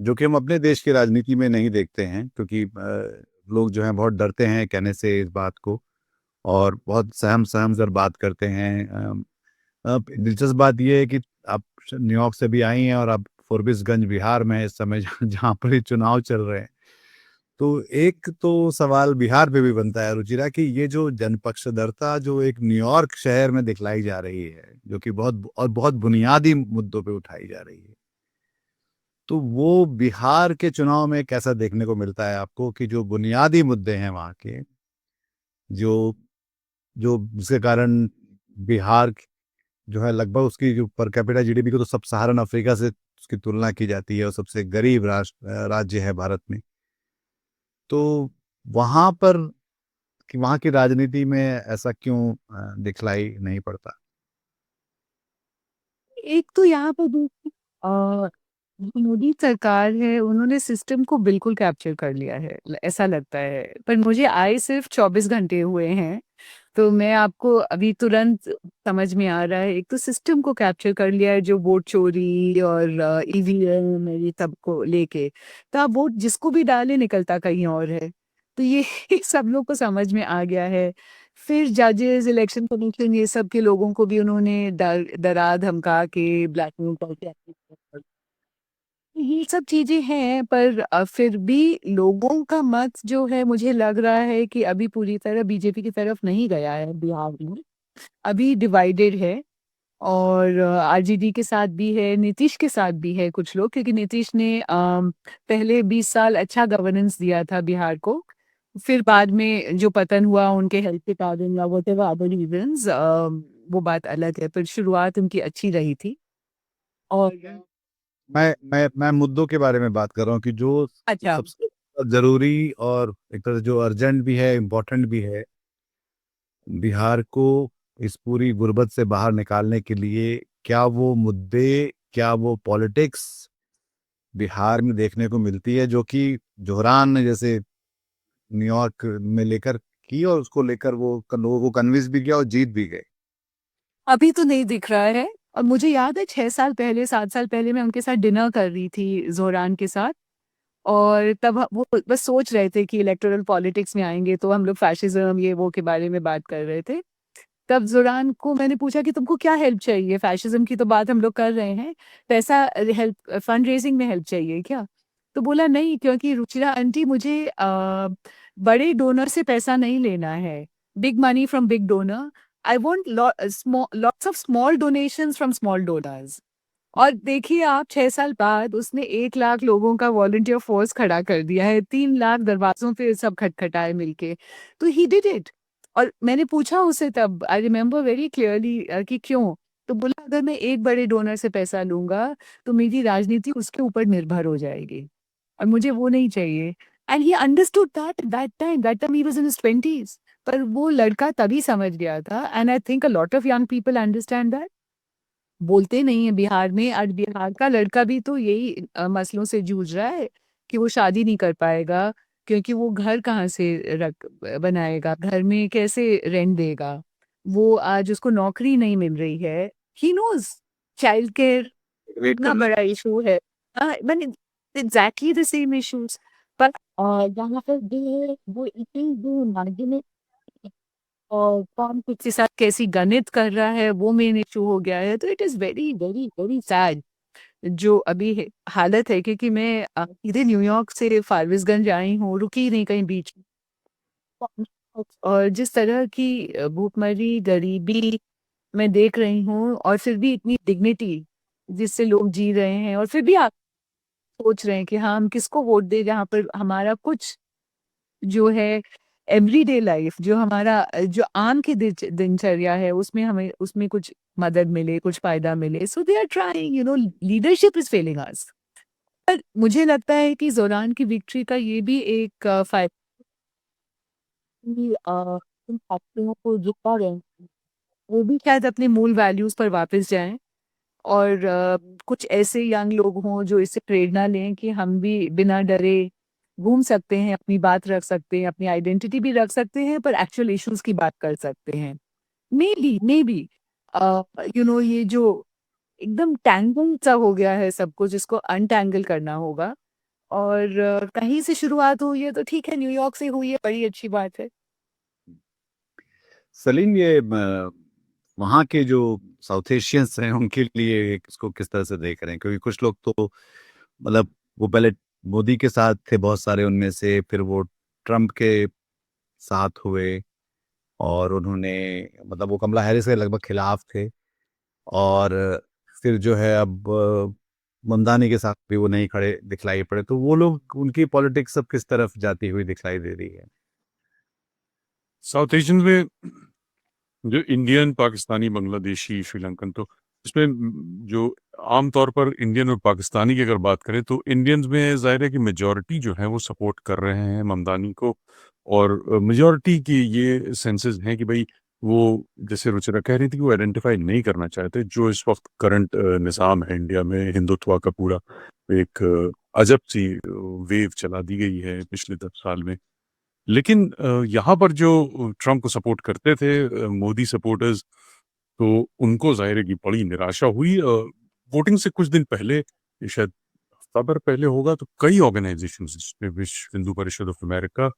S3: जो कि हम अपने देश की राजनीति में नहीं देखते हैं, क्योंकि लोग जो हैं बहुत डरते हैं कहने से इस बात को, और बहुत सहम सहम कर बात करते हैं। दिलचस्प बात यह है कि आप न्यूयॉर्क से भी आई हैं और आप फॉरबिसगंज बिहार में हैं इस समय, जहाँ पर ही चुनाव चल रहे हैं। तो एक तो सवाल बिहार पे भी बनता है रुचिरा, कि ये जो जनपक्षधरता जो एक न्यूयॉर्क शहर में दिखलाई जा रही है, जो कि बहुत बुनियादी मुद्दों पे उठाई जा रही है, तो वो बिहार के चुनाव में कैसा देखने को मिलता है आपको, कि जो बुनियादी मुद्दे हैं वहाँ के, जो जो जिसके कारण बिहार जो है लगभग उसकी जो पर कैपिटा जीडीपी को तो सब सहारन अफ्रीका से उसकी तुलना की जाती है और सबसे गरीब राज्य है भारत में। तो वहाँ पर कि वहाँ की राजनीति में ऐसा क्यों दिखलाई नहीं पड़ता?
S1: एक तो यहाँ पर दूसरी, जो मोदी सरकार है उन्होंने सिस्टम को बिल्कुल कैप्चर कर लिया है, ऐसा लगता है। पर मुझे आए सिर्फ 24 घंटे हुए हैं, तो मैं आपको अभी तुरंत समझ में आ रहा है। एक तो सिस्टम को कैप्चर कर लिया है, जो वोट चोरी और ईवीएम ये सब को लेके, तो आप वोट जिसको भी डाले निकलता कहीं और है। तो ये सब लोग को समझ में आ गया है। फिर जजेस, इलेक्शन कमीशन, ये सब के लोगों को भी उन्होंने डरा धमका के ब्लैकमेल करके ये सब चीजें हैं। पर फिर भी लोगों का मत जो है, मुझे लग रहा है कि अभी पूरी तरह बीजेपी की तरफ नहीं गया है बिहार में, अभी डिवाइडेड है। और आरजेडी के साथ भी है, नीतीश के साथ भी है कुछ लोग, क्योंकि नीतीश ने पहले 20 साल अच्छा गवर्नेंस दिया था बिहार को। फिर बाद में जो पतन हुआ उनके हेल्थ के कारण या व्हाटएवर अदर रीजंस, वो बात अलग है, पर शुरुआत उनकी अच्छी रही थी। और
S3: मैं मुद्दों के बारे में बात कर रहा हूँ कि जो
S1: अच्छा,
S3: सबसे जरूरी और एक तरह से जो अर्जेंट भी है, इम्पोर्टेंट भी है, बिहार को इस पूरी गुर्बत से बाहर निकालने के लिए, क्या वो मुद्दे, क्या वो पॉलिटिक्स बिहार में देखने को मिलती है जो कि जोहरान ने जैसे न्यूयॉर्क में लेकर की, और उसको लेकर वो लोगों को कन्विंस भी किया और जीत भी गए?
S1: अभी तो नहीं दिख रहा है। और मुझे याद है 6 साल पहले, 7 साल पहले मैं उनके साथ डिनर कर रही थी ज़ोरान के साथ, और तब वो बस सोच रहे थे कि इलेक्टोरल पॉलिटिक्स में आएँगे, तो हम लोग फैशिज़्म ये वो के बारे में बात कर रहे थे। तब ज़ुरान को मैंने पूछा कि तुमको क्या हेल्प चाहिए? फैशिज़्म की तो बात हम लोग कर रहे हैं, पैसा हेल्प फंड रेज़िंग में हेल्प चाहिए क्या? तो बोला नहीं, क्योंकि रुचिरा आंटी मुझे बड़े डोनर से पैसा नहीं लेना है, big money from big donor. I want lots of small donations from small donors. और देखिए आप 6 साल बाद उसने 1 लाख लोगों का वॉलंटियर फ़ोर्स खड़ा कर दिया है, 3 लाख दरवाज़ों पे सब खटखटाए मिलके। तो ही डिड इट। और मैंने पूछा उसे तब, आई रिमेंबर वेरी क्लियरली, कि क्यों? तो बोला अगर मैं एक बड़े डोनर से पैसा लूँगा, तो मेरी राजनीति उसके ऊपर निर्भर हो जाएगी, और मुझे वो नहीं चाहिए। And he understood that that time he was in his 20s। पर वो लड़का तभी समझ गया था, and I think a lot of young people understand that. बोलते नहीं है बिहार में, आज बिहार का लड़का भी तो यही मसलों से जूझ रहा है कि वो शादी नहीं कर पाएगा, क्योंकि वो घर कहाँ से रख बनाएगा, घर में कैसे रेंट देगा। वो आज उसको नौकरी नहीं मिल रही है। He knows child care
S3: wait
S1: इतना
S3: करना।
S1: बड़ा इशू है। मैंने एग्जैक्टली द सेम इश्यूज। पर यहाँ पर जो है वो इतनी जो मार्जिन और कौन किसके साथ कैसी गणित कर रहा है वो मेन इशू हो गया है। तो it is very, very, very sad जो अभी हालत है, क्योंकि मैं सीधे न्यूयॉर्क से फारबिसगंज आई हूँ, रुकी ही नहीं कहीं बीच में। और जिस तरह की भूखमरी, गरीबी मैं देख रही हूँ, और फिर भी इतनी डिग्निटी जिससे लोग जी रहे हैं, और फिर भी आप सोच रहे हैं कि हाँ, हम किसको वोट दें, जहाँ पर हमारा कुछ जो है एवरीडे लाइफ, जो हमारा जो आम की दिनचर्या है, उसमें हमें उसमें कुछ मदद मिले, कुछ फायदा मिले। So they are trying, leadership is failing us. पर मुझे लगता है कि जोरान की विक्ट्री का ये भी एक फायदा कि इन फैक्ट्रियों को झुका रहे हैं, वो भी शायद अपने मूल वैल्यूज पर वापस जाएं, और कुछ ऐसे यंग लोग हों जो इससे प्रेरणा लें कि हम भी बिना डरे घूम सकते हैं, अपनी बात रख सकते हैं, अपनी आइडेंटिटी भी रख सकते हैं, पर एक्चुअल इश्यूज की बात कर सकते हैं। मे बी ये जो एकदम टैंगल सा हो गया है सब कुछ, इसको अनटैंगल करना होगा। और कहीं से शुरुआत हुई है तो ठीक है, न्यूयॉर्क से हुई है, बड़ी अच्छी बात है।
S3: सलीम, ये वहाँ के जो साउथ एशियंस हैं उनके लिए इसको किस तरह से देख रहे हैं? क्योंकि कुछ लोग तो मतलब वो पहले मोदी के साथ थे बहुत सारे उनमें से, फिर वो ट्रम्प के साथ हुए, और उन्होंने मतलब वो कमला हैरिस के लगभग खिलाफ थे, और फिर जो है अब ममदानी के साथ भी वो नहीं खड़े दिखलाई पड़े। तो वो लोग, उनकी पॉलिटिक्स सब किस तरफ जाती हुई दिखलाई दे रही है?
S2: साउथ एशियन में जो इंडियन, पाकिस्तानी, बांग्लादेशी, श्रीलंकन, तो इसमें जो आमतौर पर इंडियन और पाकिस्तानी की अगर बात करें तो इंडियंस में जाहिर है कि मेजॉरिटी जो है वो सपोर्ट कर रहे हैं ममदानी को। और मेजॉरिटी की ये सेंसेस हैं कि भाई वो, जैसे रुचिरा कह रही थी कि वो आइडेंटिफाई नहीं करना चाहते जो इस वक्त करंट निज़ाम है इंडिया में, हिंदुत्व का पूरा एक अजब सी वेव चला दी गई है पिछले 10 साल में। लेकिन यहाँ पर जो ट्रम्प को सपोर्ट करते थे मोदी सपोर्टर्स, तो उनको जाहिर है कि बड़ी निराशा हुई। वोटिंग से कुछ दिन पहले, ये शायद हफ्ता भर पहले होगा, तो कई ऑर्गेनाइजेशंस, जिसमें विश्व हिंदू परिषद ऑफ अमेरिका,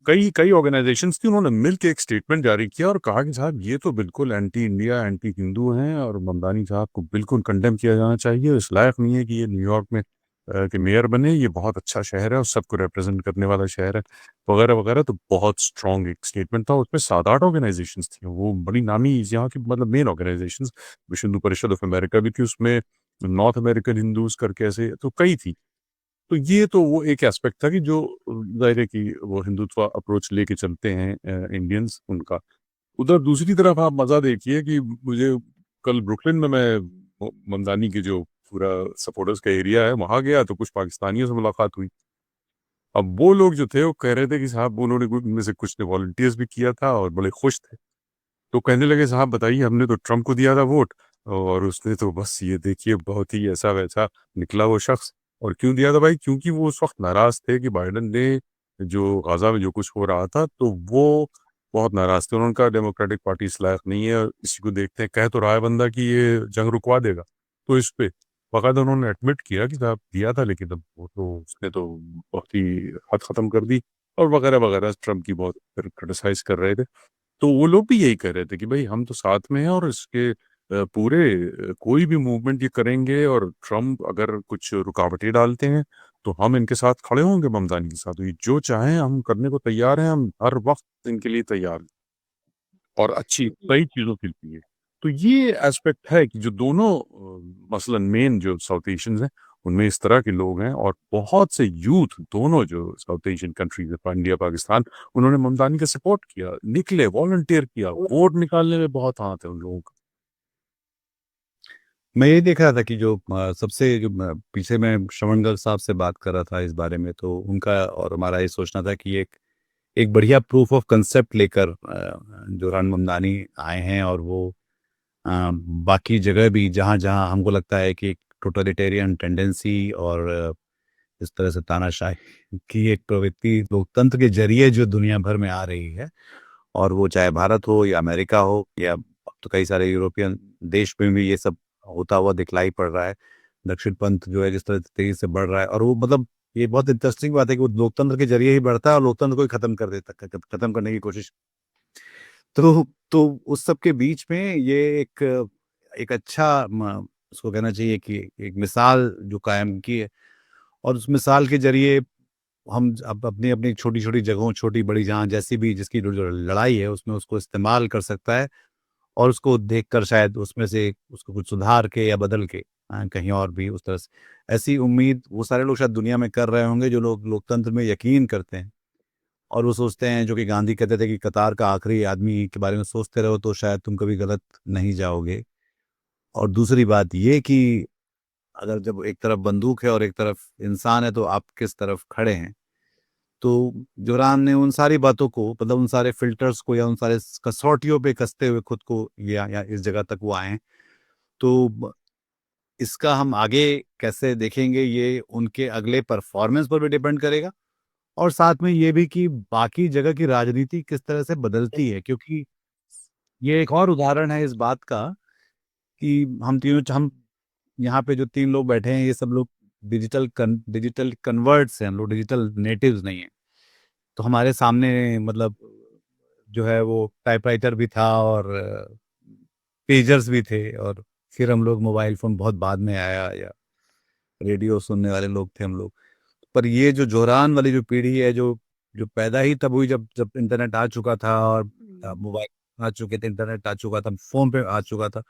S2: कई कई ऑर्गेनाइजेशंस थी, उन्होंने मिल के एक स्टेटमेंट जारी किया और कहा कि साहब ये तो बिल्कुल एंटी इंडिया, एंटी हिंदू हैं, और ममदानी साहब को बिल्कुल कंडेम किया जाना चाहिए। इस लायक नहीं है कि ये न्यूयॉर्क में के मेयर बने। ये बहुत अच्छा शहर है और सबको रिप्रेजेंट करने वाला शहर है, वगैरह वगैरह। तो बहुत स्ट्रॉन्ग एक स्टेटमेंट था, उसमें 7-8 ऑर्गेनाइजेशंस थी, वो बड़ी नामी यहाँ की मतलब मेन ऑर्गेनाइजेशंस। विश्व हिंदू परिषद ऑफ अमेरिका भी थी उसमें, नॉर्थ अमेरिकन हिंदूज करके ऐसे तो कई थी। तो ये तो वो एक एस्पेक्ट था कि जो ज़ाहिर है कि वो हिंदुत्व अप्रोच लेके चलते हैं इंडियंस उनका। उधर दूसरी तरफ आप मज़ा देखिए कि मुझे कल ब्रुकलिन में मैं ममदानी के जो पूरा सपोर्टर्स का एरिया है वहाँ गया, तो कुछ पाकिस्तानियों से मुलाकात हुई। अब वो लोग जो थे वो कह रहे थे कि साहब उन्होंने उनमें से कुछ ने वॉलंटियर्स भी किया था और बड़े खुश थे। तो कहने लगे साहब बताइए, हमने तो ट्रम्प को दिया था वोट, और उसने तो बस ये देखिए बहुत ही ऐसा वैसा निकला वो शख्स। और क्यों दिया था भाई? क्योंकि वो उस वक्त नाराज थे कि बाइडेन ने जो गाजा में जो कुछ हो रहा था, तो वो बहुत नाराज थे। उन्होंने कहा डेमोक्रेटिक पार्टी इस लायक नहीं है, और इसी को देखते हैं, कह तो रहा है बंदा कि ये जंग रुकवा देगा। तो इस पे बाकायदा उन्होंने एडमिट किया कि साहब दिया था, लेकिन अब वो तो उसने तो बहुत ही हद खत्म कर दी, और वगैरह वगैरह। ट्रम्प की बहुत फिर क्रिटिसाइज कर रहे थे। तो वो लोग भी यही कह रहे थे कि भाई हम तो साथ में हैं, और इसके पूरे कोई भी मूवमेंट ये करेंगे, और ट्रम्प अगर कुछ रुकावटें डालते हैं तो हम इनके साथ खड़े होंगे, ममदानी के साथ। तो ये जो चाहें हम करने को तैयार हैं, हम हर वक्त इनके लिए तैयार हैं, और अच्छी कई चीज़ों के लिए। तो ये एस्पेक्ट है कि जो दोनों मसलन मेन जो साउथ एशियंस हैं उनमें इस तरह के लोग हैं, और बहुत से यूथ दोनों जो साउथ एशियन कंट्रीज है, इंडिया पाकिस्तान, उन्होंने ममदानी का सपोर्ट किया, निकले, वॉलंटियर किया, वोट निकालने में बहुत हाथ है उन लोगों का।
S3: मैं ये देख रहा था कि जो सबसे जो पीछे मैं श्रवण गर्ग साहब से बात कर रहा था इस बारे में, तो उनका और हमारा ये सोचना था कि एक एक बढ़िया प्रूफ ऑफ कंसेप्ट लेकर जो रान ममदानी आए हैं, और वो बाकी जगह भी जहाँ जहाँ हमको लगता है कि एक टोटलिटेरियन टेंडेंसी और इस तरह से तानाशाही की एक प्रवृत्ति लोकतंत्र के जरिए जो दुनिया भर में आ रही है, और वो चाहे भारत हो या अमेरिका हो, या अब तो कई सारे यूरोपियन देश में भी ये सब होता हुआ दिखलाई पड़ रहा है। दक्षिण पंथ जो है जिस तरह से तेजी से बढ़ रहा है, और वो मतलब ये बहुत इंटरेस्टिंग बात है कि वो लोकतंत्र के जरिए ही बढ़ता है और लोकतंत्र को ही खत्म कर देता, खत्म करने की कोशिश। तो उस सब के बीच में ये एक अच्छा उसको कहना चाहिए कि एक मिसाल जो कायम की है, और उस मिसाल के जरिए हम अब अपनी अपनी छोटी छोटी जगहों, छोटी बड़ी जहाँ जैसी भी जिसकी जो लड़ाई है उसमें उसको इस्तेमाल कर सकता है, और उसको देखकर शायद उसमें से उसको कुछ सुधार के या बदल के कहीं और भी उस तरह से, ऐसी उम्मीद वो सारे लोग शायद दुनिया में कर रहे होंगे जो लोग लोकतंत्र में यकीन करते हैं। और वो सोचते हैं, जो कि गांधी कहते थे कि कतार का आखिरी आदमी के बारे में सोचते रहो तो शायद तुम कभी गलत नहीं जाओगे। और दूसरी बात ये कि अगर जब एक तरफ बंदूक है और एक तरफ इंसान है तो आप किस तरफ खड़े हैं। तो जोरान ने उन सारी बातों को, मतलब उन सारे फिल्टर्स को या उन सारे कसौटियों पे कसते हुए खुद को या इस जगह तक वो आए हैं। तो इसका हम आगे कैसे देखेंगे ये उनके अगले परफॉर्मेंस पर भी डिपेंड करेगा, और साथ में ये भी कि बाकी जगह की राजनीति किस तरह से बदलती है, क्योंकि ये एक और उदाहरण है इस बात का कि हम यहाँ पे जो 3 लोग बैठे हैं ये सब लोग डिजिटल कन्वर्ट्स हैं, हम लोग डिजिटल नेटिव्स नहीं हैं। तो हमारे सामने मतलब जो है वो टाइपराइटर भी था और पेजर्स भी थे, और फिर हम लोग मोबाइल फोन बहुत बाद में आया, या रेडियो सुनने वाले लोग थे हम लोग। पर ये जो जोरान वाली जो पीढ़ी है, जो जो पैदा ही तब हुई जब जब इंटरनेट आ चुका था, और मोबाइल आ चुके थे, इंटरनेट आ चुका था, फोन पे आ चुका था।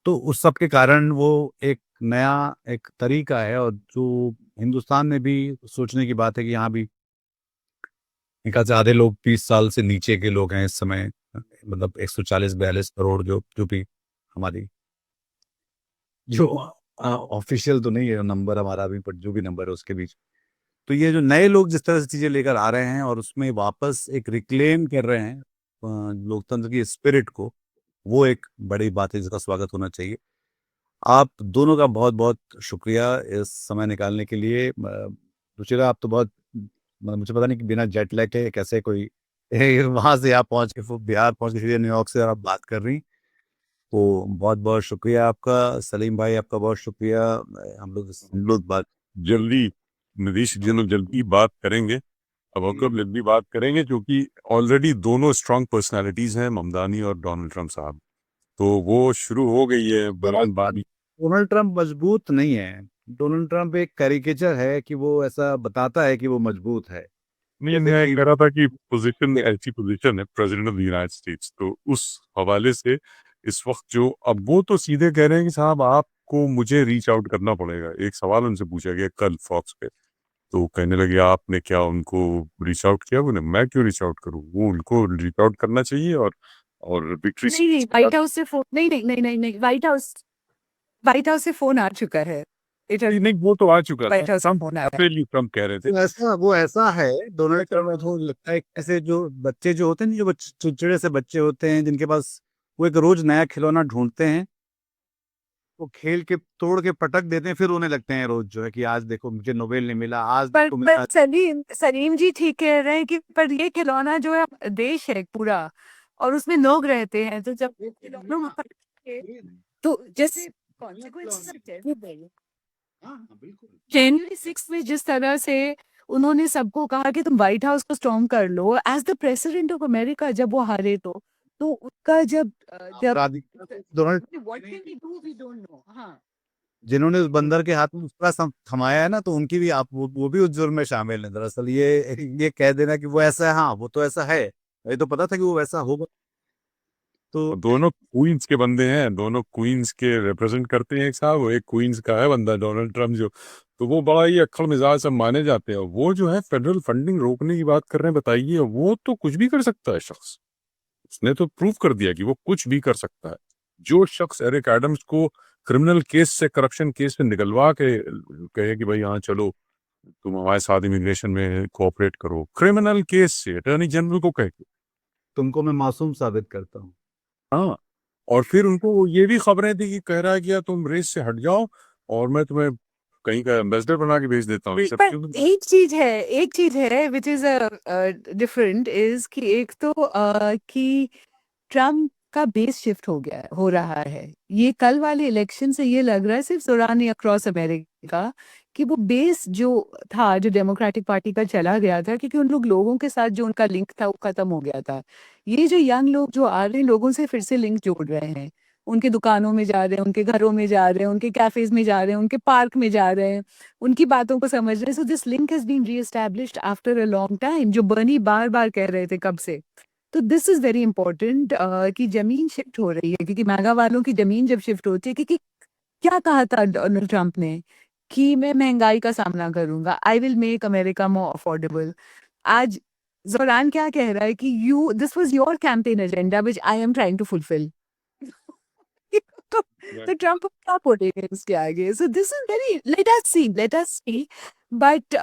S3: तो उस सब के कारण वो एक नया एक तरीका है, और जो हिंदुस्तान में भी सोचने की बात है कि यहाँ भी एक से आधे लोग 20 साल से नीचे के लोग हैं इस समय, मतलब 140-42 करोड़ जो भी हमारी जो ऑफिशियल तो नहीं है नंबर हमारा अभी, पर जो भी नंबर है उसके बीच। तो ये जो नए लोग जिस तरह से चीजें लेकर आ रहे हैं और उसमें वापस एक रिक्लेम कर रहे हैं लोकतंत्र की स्पिरिट को, वो एक बड़ी बात है जिसका स्वागत होना चाहिए। आप दोनों का बहुत बहुत शुक्रिया इस समय निकालने के लिए। रुचिरा, आप तो बहुत मुझे पता नहीं कि बिना जेट लैग के कैसे कोई वहां से आप पहुंच के बिहार पहुंच के सीधे न्यूयॉर्क से आप बात कर रही। तो बहुत बहुत शुक्रिया आपका। सलीम भाई, आपका बहुत शुक्रिया। हम लोग बात
S2: जल्दी, नीतीश जी लोग जल्दी बात करेंगे, अब अकब जल्दी बात करेंगे, क्योंकि ऑलरेडी दोनों स्ट्रांग पर्सनालिटीज हैं, ममदानी और डोनाल्ड ट्रम्प साहब। तो वो शुरू हो गई है बयानबाजी।
S3: डोनाल्ड ट्रंप मजबूत नहीं है। डोनाल्ड ट्रंप एक कैरिकेचर है कि वो ऐसा बताता है कि वो मजबूत है।
S2: नहीं, मैं कह रहा था कि पोजीशन ऐसी पोजीशन है president of the United states, तो उस हवाले से इस वक्त जो अब वो तो सीधे कह रहे हैं कि साहब आपको मुझे रीच आउट करना पड़ेगा। एक सवाल उनसे पूछा गया कल फॉक्स पे, तो कहने लगे आपने क्या उनको रीच आउट किया? बोले मैं क्यों रीच आउट करूं, वो उनको रीच आउट करना चाहिए। और विक्ट्री
S1: नहीं नहीं, व्हाइट हाउस से फोन नहीं नहीं नहीं नहीं नहीं, व्हाइट हाउस से फोन आ चुका है।
S2: नहीं, वो तो आ चुका
S1: व्हाइट
S2: था,
S1: हाउस से फोन आया है।
S2: ट्रम्प कह रहे थे।
S3: वो ऐसा है डोनाल्ड ट्रंप, मुझे लगता है ऐसे जो बच्चे जो होते हैं ना, जो चिड़चिड़े से बच्चे होते हैं जिनके पास वो एक रोज नया खिलौना ढूंढते हैं, वो खेल के तोड़ के पटक देते हैं, फिर रोने लगते हैं रोज, जो है कि आज देखो मुझे नोबेल नहीं मिला, आज देखो
S1: पर सलीम जी ठीक कह रहे हैं कि पर ये खिलौना जो है देश है पूरा, और उसमें लोग रहते हैं, तो जब वो खिलौना वहाँ पर- तो जैसे जनवरी 6 में जिस तरह से उन्होंने सबको कहा कि तुम व्हाइट हाउस को स्टॉर्म कर लो as the president of America, जब वो हारे तो उनका जब
S3: Donald
S1: What can we do? We don't know. हाँ,
S3: जिन्होंने उस बंदर के हाथ में उसका थमाया है ना, तो उनकी भी आप वो भी उस जुर्म में शामिल है। दरअसल ये कह देना कि वो ऐसा है, हाँ वो तो ऐसा है, ये तो पता था कि वो वैसा होगा। तो
S2: दोनों क्वींस के बंदे हैं, दोनों क्वींस के रिप्रेजेंट करते हैं एक साहब, वो एक क्वींस का है बंदा डोनाल्ड ट्रम्प जो, तो वो बड़ा ही अक्खड़ मिजाज सब माने जाते हैं। वो जो है फेडरल फंडिंग रोकने की बात कर रहे हैं, बताइए, वो तो कुछ भी कर सकता है शख्स, उसने तो प्रूव कर दिया कि वो कुछ भी कर सकता है। जो शख्स एरिक एडम्स को क्रिमिनल केस से, करप्शन केस से निकलवा के कहे कि भाई हाँ चलो तुम हमारे साथ इमिग्रेशन में कोऑपरेट करो, क्रिमिनल केस से अटॉर्नी जनरल को कह के,
S3: तुमको मैं मासूम साबित करता हूँ।
S2: हाँ, और फिर उनको ये भी खबरें थी कि कह रहा है कि यार तुम रेस से हट जाओ और मैं तुम्हें कहीं का एम्बेसडर बना के भेज देता हूँ। ये सब
S1: पर
S2: क्यों?
S1: एक चीज है विच इज डिफरेंट, इज कि एक तो कि ट्रम्प का बेस शिफ्ट हो रहा है। ये कल वाले इलेक्शन से ये लग रहा है सिर्फ दौरान अक्रॉस अमेरिका कि वो बेस जो था, जो डेमोक्रेटिक पार्टी का चला गया था, क्योंकि उन लोगों के साथ जो उनका लिंक था वो खत्म हो गया था। ये जो यंग लोग जो आ रहे हैं, लोगों से फिर से लिंक जोड़ रहे हैं, उनके दुकानों में जा रहे हैं, उनके घरों में जा रहे हैं, उनके कैफेज में जा रहे हैं, उनके पार्क में जा रहे हैं, उनकी बातों को समझ रहे हैं। So this link has been reestablished after a long time, जो बर्नी बार बार कह रहे थे कब से। तो दिस इज वेरी इंपॉर्टेंट कि जमीन शिफ्ट हो रही है, क्योंकि मैगा वालों की जमीन जब शिफ्ट होती है, क्योंकि क्या कहा था डोनाल्ड ट्रंप ने कि मैं महंगाई का सामना करूंगा, I will make America more affordable. आज जोरान क्या कह रहा है कि you this was your campaign agenda which I am trying to fulfil. तो ट्रंप क्या बोलेंगे उसके आगे? So this is very, let us see. But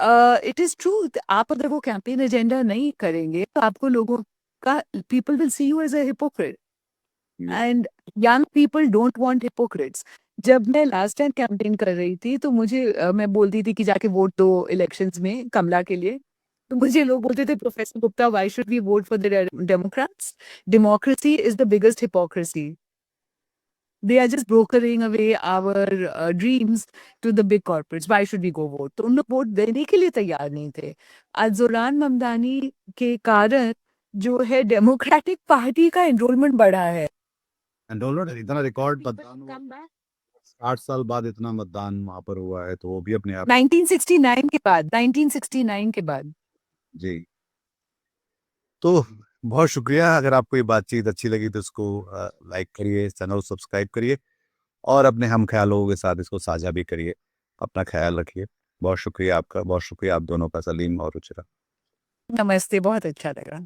S1: it is true, आप अगर वो कैंपेन एजेंडा नहीं करेंगे तो आपको लोगों का, people will see you as a hypocrite, and young people don't want hypocrites. जब मैं लास्ट टाइम कैंपेन कर रही थी तो मुझे मैं बोलती थी कि जाके वोट दो इलेक्शंस में कमला के लिए, तो मुझे लोग बोलते थे, professor Gupta, why should we vote for the democrats? Democracy is the biggest hypocrisy. They are just brokering away our dreams to the big corporates. Why should we go vote? तो उन लोग वोट देने के लिए तैयार नहीं थे। आज जोरान ममदानी के कारण जो है डेमोक्रेटिक पार्टी का एनरोलमेंट बढ़ा है।
S3: एंडोलमेंट इतना रिकॉर्ड मतदान हुआ, 60 साल बाद इतना मतदान वहां पर हुआ है, तो वो भी अपने आप
S1: 1969 के बाद, 1969 के बाद।
S3: जी। तो बहुत शुक्रिया। अगर आपको ये बातचीत अच्छी लगी तो इसको लाइक करिए, चैनल सब्सक्राइब करिए और अपने हम ख्यालों के साथ इसको साझा भी करिए। अपना ख्याल रखिए। बहुत शुक्रिया आपका, बहुत शुक्रिया आप दोनों का, सलीम और रुचिरा।
S1: नमस्ते, बहुत अच्छा लगा।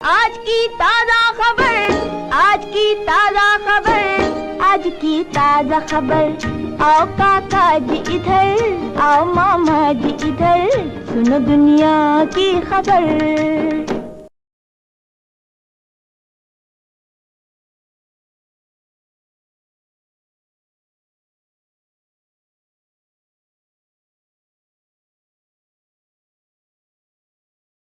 S4: आज की ताजा खबर, आज की ताजा खबर, आज की ताजा खबर। आओ काका जी इधर, आओ मामा जी इधर, सुनो दुनिया की खबर।